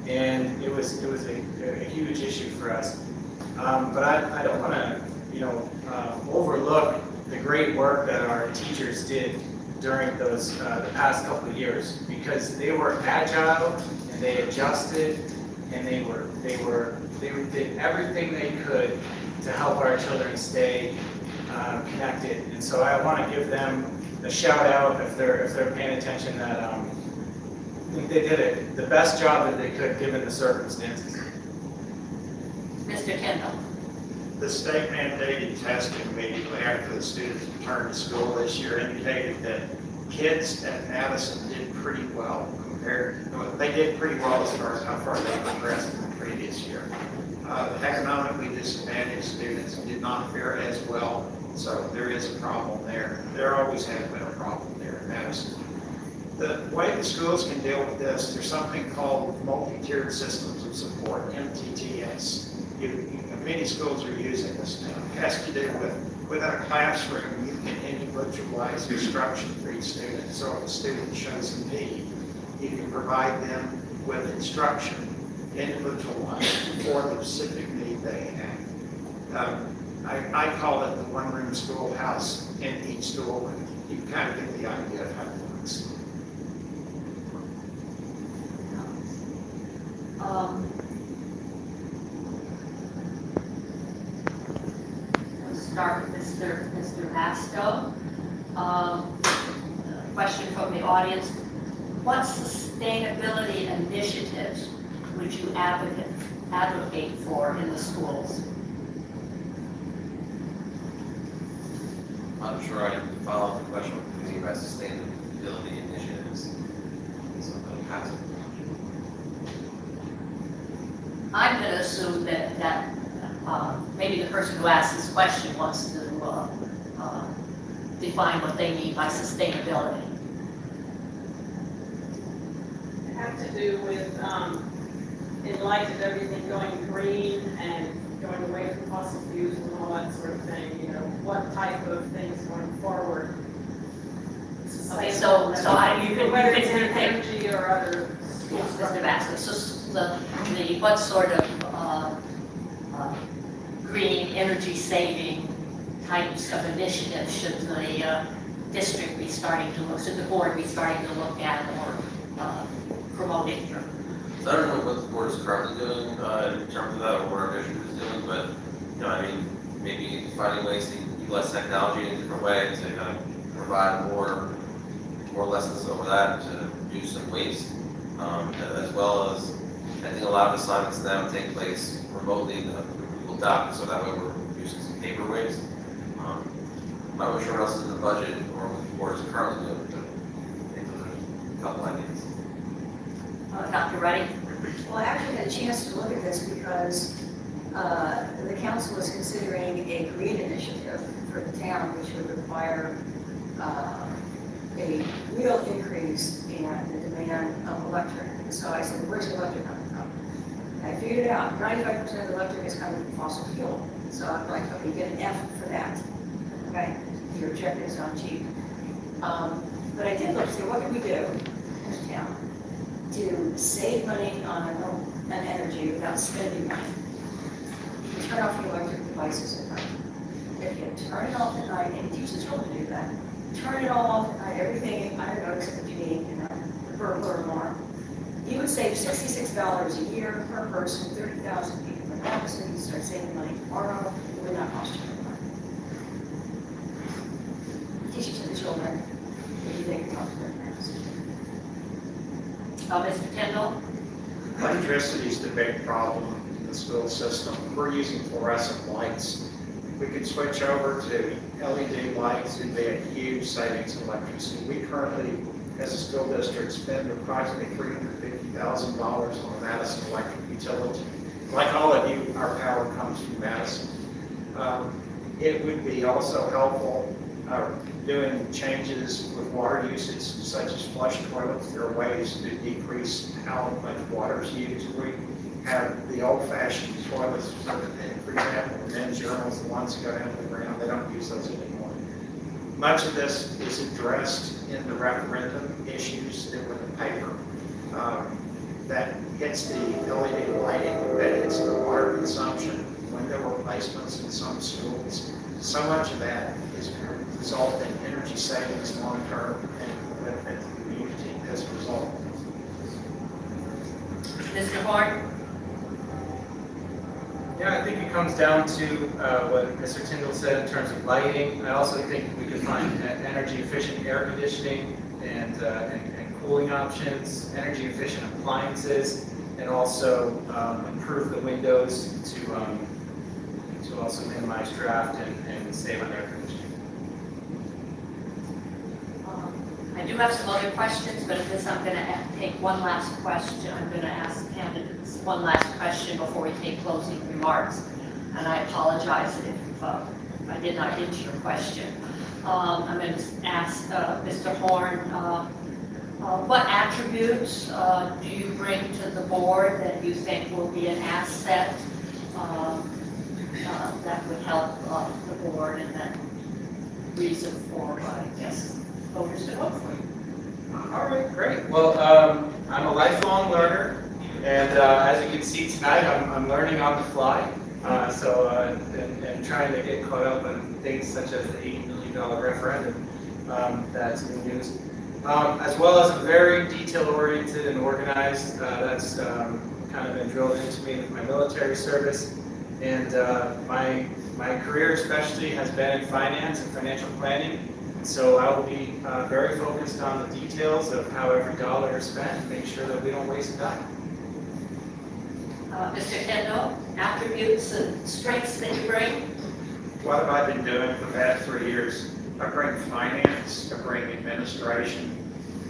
and it was a huge issue for us. But I don't want to overlook the great work that our teachers did during those the past couple of years, because they were agile and they adjusted and they did everything they could to help our children stay connected. And so I want to give them a shout out if they're paying attention, that I think they did the best job that they could given the circumstances. Mr. Kendall? The state mandated testing immediately after the students returned to school this year indicated that kids at Madison did pretty well they did pretty well as far as how far they progressed from the previous year. Economically disadvantaged students did not fare as well, so there is a problem there. There always has been a problem there in Madison. The way the schools can deal with this, there's something called multi-tiered systems of support, MTTS. Many schools are using this now. It has to do with, within a classroom, you can individualize instruction for each student. So if a student shows a need, you can provide them with instruction individualized for the specific need they have. I call it the one-room schoolhouse in each school, and you can kind of get the idea of how it works. Let's start with Mr. Masto. Question from the audience. What sustainability initiatives would you advocate for in the schools? I'm sure I can follow up the question with thinking about sustainability initiatives. Something passive. I'm going to assume that maybe the person who asked this question wants to define what they mean by sustainability. It has to do with, in light of everything going green and going away from fossil fuels and all that sort of thing, what type of things going forward? Okay, so you can Whether it's take energy or other. Mr. Masto. So what sort of green energy saving types of initiatives should the district be starting to look, should the board be starting to look at or promoting? So I don't know what the board is currently doing in terms of that, or what our vision is doing, but, I mean, maybe finding ways to utilize technology in a different way to kind of provide more lessons over that, to reduce some waste, as well as, I think a lot of assignments now take place remotely, Google Docs, so that way we're reducing some paper waste. I'm not really sure what else is in the budget, or what the board is currently doing, but I think those are a couple ideas. Dr. Reddy? Well, I actually had a chance to look at this because the council is considering a green initiative for the town, which would require a real increase in the demand of electric. So I said, where's the electric coming from? And I figured it out, 95% of the electric is coming from fossil fuel. So I'm like, okay, get an F for that. Okay, your check is not cheap. But I did look to see what can we do in the town to save money on an energy without spending money. You turn off your electric devices at night. If you turn it off at night, and teach the children to do that, turn it all off at night, everything, I don't know, except the TV, the burglar alarm. You would save $66 a year per person, 30,000 people in Madison, you start saving money tomorrow, it would not cost you any money. Teach it to the children, if they can talk to their parents. Mr. Kendall? Electricity is the big problem in the school system. We're using fluorescent lights. We could switch over to LED lights, it'd be a huge savings in electricity. We currently, as a school district, spend approximately $350,000 on Madison electric utility. Like all of you, our power comes from Madison. It would be also helpful doing changes with water usage, such as flush toilets. There are ways to decrease how much water is used. We have the old-fashioned toilets, for example, the men's urinals, the ones that go down to the ground, they don't use those anymore. Much of this is addressed in the referendum issues that were in the paper. That hits the LED lighting, that hits the water consumption, window replacements in some schools. So much of that is result in energy savings long-term and benefit to the community as a result. Mr. Horn? Yeah, I think it comes down to what Mr. Tyndall said in terms of lighting. I also think we could find energy efficient air conditioning and cooling options, energy efficient appliances, and also improve the windows to also minimize draft and save on air conditioning. I do have some other questions, but at this I'm going to take one last question. I'm going to ask candidates one last question before we take closing remarks. And I apologize if I did not get to your question. I'm going to ask Mr. Horn, what attributes do you bring to the board that you think will be an asset that would help the board, and that reason for, I guess, voters to vote for you? All right, great. Well, I'm a lifelong learner, and as you can see tonight, I'm learning on the fly. And trying to get caught up on things such as the $80 million referendum that's been used, as well as I'm very detail-oriented and organized. That's kind of been drilled into me with my military service, and my career especially has been in finance and financial planning. So I will be very focused on the details of how every dollar is spent and make sure that we don't waste time. Mr. Kendall, attributes and strengths that you bring? What have I been doing for the past 3 years? I bring finance, I bring administration,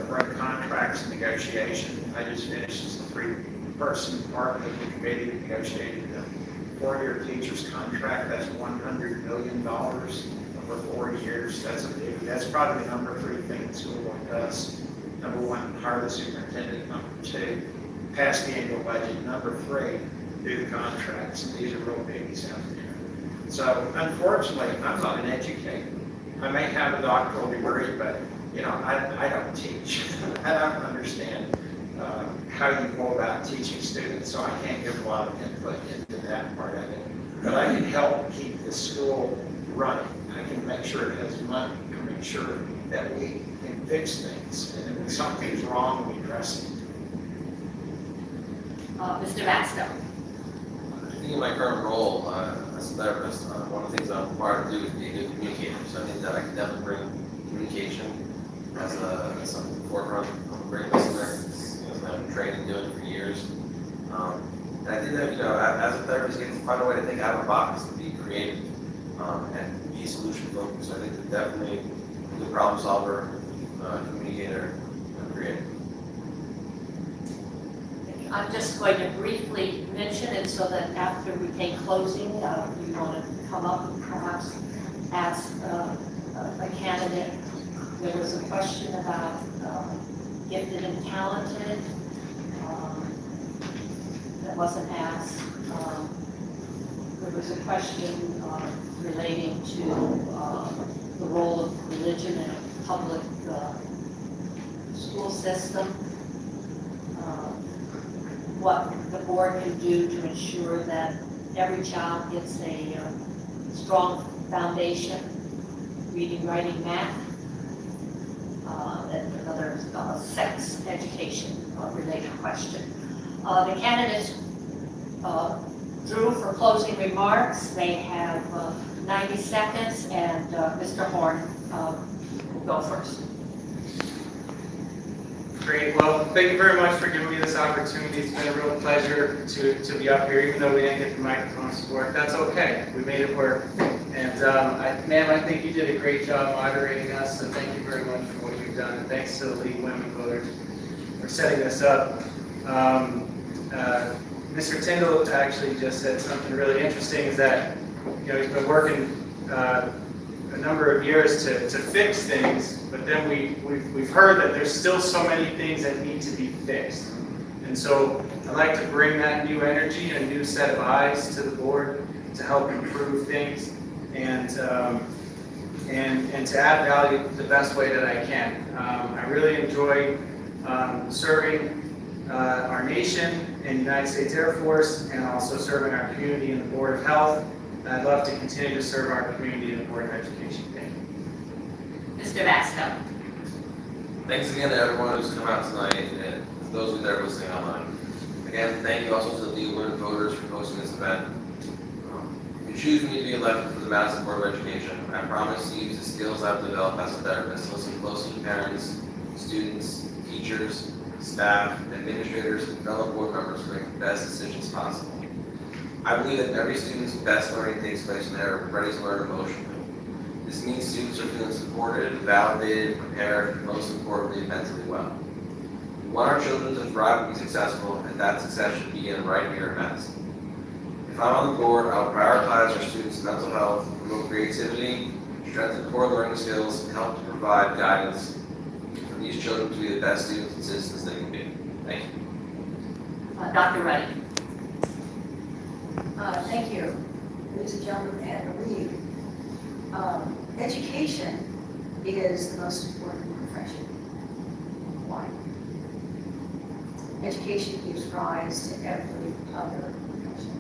I bring contracts and negotiation. I just finished as a 3-person part of the committee that negotiated the 4-year teacher's contract. That's $100 million over 4 years. That's probably the number 3 thing the school board does. Number 1, hire the superintendent. Number 2, pass the annual budget. Number 3, do the contracts. And these are real biggies out there. So unfortunately, I'm not an educator. I may have a doctoral degree, but I don't teach. I don't understand how you go about teaching students, so I can't give a lot of input into that part of it. But I can help keep the school running. I can make sure it has money. I can make sure that we can fix things. And if something's wrong, we address it. Mr. Masto. I think in my current role as a therapist, one of the things I'm required to do is be a good communicator. So I think that I can definitely bring communication as a forefront. I'm a great listener. I've been trained in doing it for years. And I think that, as a therapist, you have to find a way to think out of the box, to be creative, and be solution focused. So I think that definitely a good problem solver, communicator, and creative. I'm just going to briefly mention it so that after we take closing, you want to come up and perhaps ask a candidate. There was a question about gifted and talented that wasn't asked. There was a question relating to the role of religion in a public school system. What the board can do to ensure that every child gets a strong foundation, reading, writing, math, and another sex education related question. The candidates drew for closing remarks. They have 90 seconds, and Mr. Horn will go first. Great. Well, thank you very much for giving me this opportunity. It's been a real pleasure to be up here, even though we didn't get the microphones to work. That's okay. We made it work. And ma'am, I think you did a great job moderating us, so thank you very much for what you've done. And thanks to the League of Women Voters for setting this up. Mr. Tyndall actually just said something really interesting, is that he's been working a number of years to fix things, but then we've heard that there's still so many things that need to be fixed. And so I'd like to bring that new energy and a new set of eyes to the board to help improve things and to add value the best way that I can. I really enjoy serving our nation in the United States Air Force, and also serving our community in the Board of Health. And I'd love to continue to serve our community in the Board of Education. Thank you. Mr. Masto. Thanks again to everyone who's come out tonight, and those of you that are listening online. Again, thank you also to the League of Women Voters for hosting this event. If you choose me to be elected for the Madison Board of Education, I promise to use the skills I've developed as a therapist to listen closely to parents, students, teachers, staff, administrators, and fellow board members to make the best decisions possible. I believe that every student's best learning takes place when they're ready to learn emotionally. This means students are feeling supported, validated, prepared, and most importantly, mentally well. We want our children to thrive and be successful, and that success should begin right here at Madison. If I'm on the board, I'll prioritize our students' mental health, promote creativity, strengthen core learning skills, and help to provide guidance for these children to be the best students and citizens they can be. Thank you. Dr. Reddy. Thank you, ladies and gentlemen, and the league. Education is the most important profession. Why? Education gives rise to every other profession.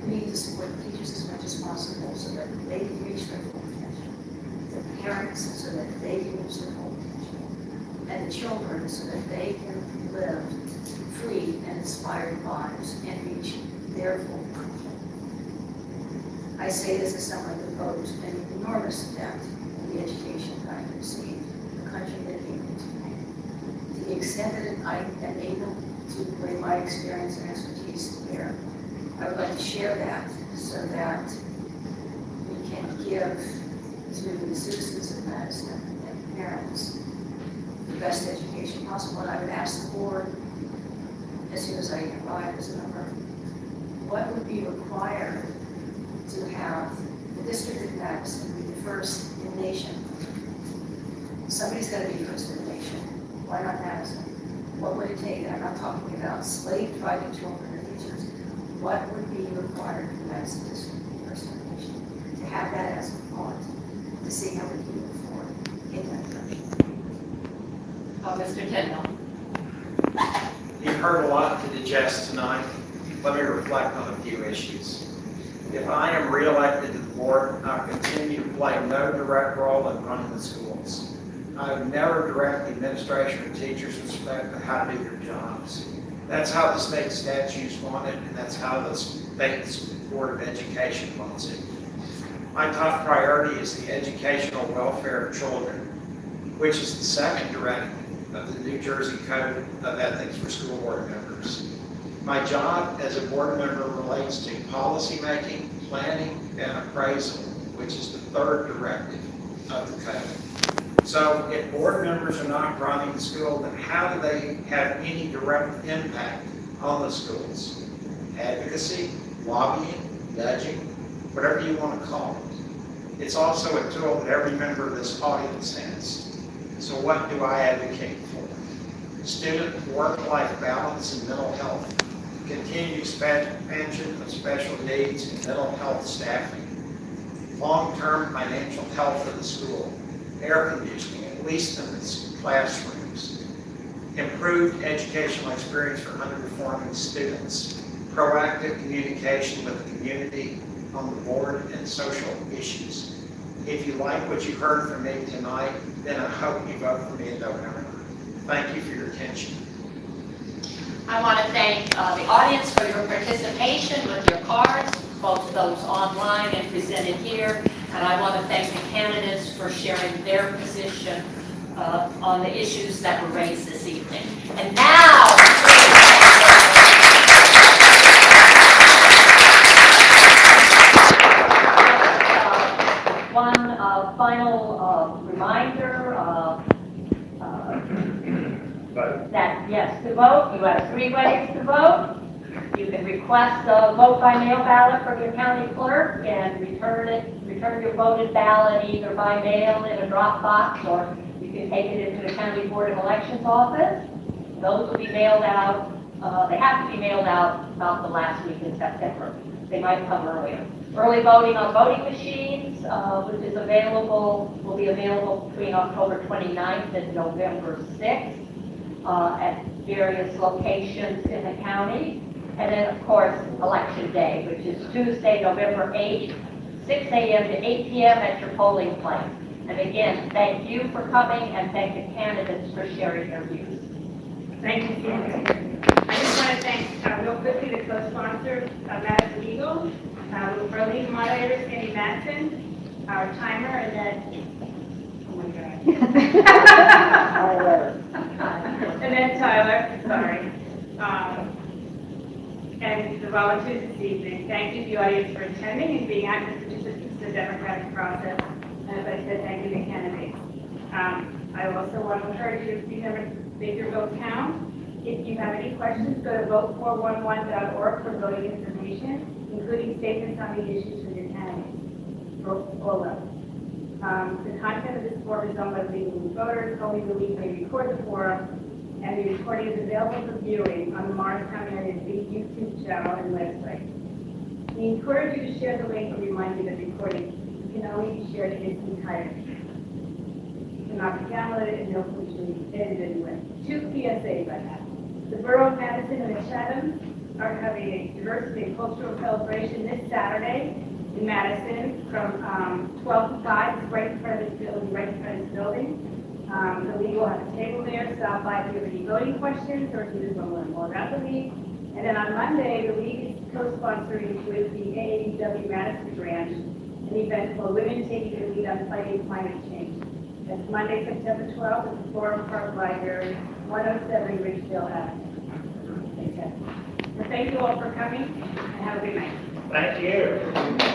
We need to support teachers as much as possible so that they can reach their full potential. The parents so that they can reach their full potential. And the children so that they can live free and inspired lives and reach their full potential. I say this as someone who owes an enormous debt to the education that I received, the country that gave it to me. To the extent that I am able to bring my experience and expertise to bear, I would like to share that so that we can give to the citizens of Madison and parents the best education possible. And I would ask the board, as soon as I arrive as a member, what would be required to have the district of Madison be the first in the nation? Somebody's got to be first in the nation. Why not Madison? What would it take? And I'm not talking about slave driving children or teachers. What would be required for Madison district to be first in the nation? To have that as a thought, to see how we can move forward in that direction. Mr. Tyndall. You've heard a lot to digest tonight. Let me reflect on a few issues. If I am reelected to the board, I'll continue to play no direct role in running the schools. I've never directed administration or teachers with respect to how to do their jobs. That's how the state statutes want it, and that's how the state's Board of Education wants it. My top priority is the educational welfare of children, which is the second directive of the New Jersey Code of Ethics for School Board members. My job as a board member relates to policymaking, planning, and appraisal, which is the third directive of the code. So if board members are not running the school, then how do they have any direct impact on the schools? Advocacy, lobbying, nudging, whatever you want to call it. It's also a tool that every member of this audience has. So what do I advocate for? Student work-life balance and mental health. Continued expansion of special needs and mental health staffing. Long-term financial health of the school. Air conditioning, at least in the classrooms. Improved educational experience for underperforming students. Proactive communication with the community on the board and social issues. If you like what you heard from me tonight, then I hope you vote for me in November. Thank you for your attention. I want to thank the audience for your participation with your cards, both those online and presented here. And I want to thank the candidates for sharing their position on the issues that were raised this evening. And now, one final reminder that yes, to vote, you have 3 ways to vote. You can request a vote by mail ballot from your county clerk and return your voted ballot either by mail in a drop box, or you can take it into the County Board of Elections office. Those will be mailed out, they have to be mailed out about the last week in September. They might come earlier. Early voting on voting machines, which is available, will be available between October 29th and November 6th at various locations in the county. And then, of course, Election Day, which is Tuesday, November 8th, 6 a.m. to 8 p.m. at your polling place. And again, thank you for coming, and thank the candidates for sharing their views. Thank you, Sandy. I just want to thank, real quickly, the co-sponsors, Madison Eagle, our lead moderator, Sandy Madison, our timer, and then, oh my God. And then Tyler, sorry. And the volunteers this evening. Thank you to the audience for attending and being active participants in the democratic process. And as I said, thank you to candidates. I also want to encourage you to remember to make your vote count. If you have any questions, go to vote411.org for voting information, including statements on the issues with your candidates. Vote all levels. The content of this forum is owned by legal voters. Only the league may record the forum, and the recording is available for viewing on the Morristown Area League YouTube channel and website. We encourage you to share the link and remind you that the recording can only be shared in its entirety. It cannot be downloaded and no pollution is edited anyway. 2 PSAs I have. The Borough of Madison and the Chathams are having a diversity and cultural celebration this Saturday in Madison from 12 to 5. It's right in front of this building, The league will have a table there. Stop by if you have any voting questions or if you just want to learn more about the league. And then on Monday, the league is co-sponsoring with the AAW Madison branch an event called Women Taking the Lead on Fighting Climate Change. That's Monday, September 12th at the Florham Park Library, 107 Ridgeville Avenue. So thank you all for coming, and have a good night. Thank you.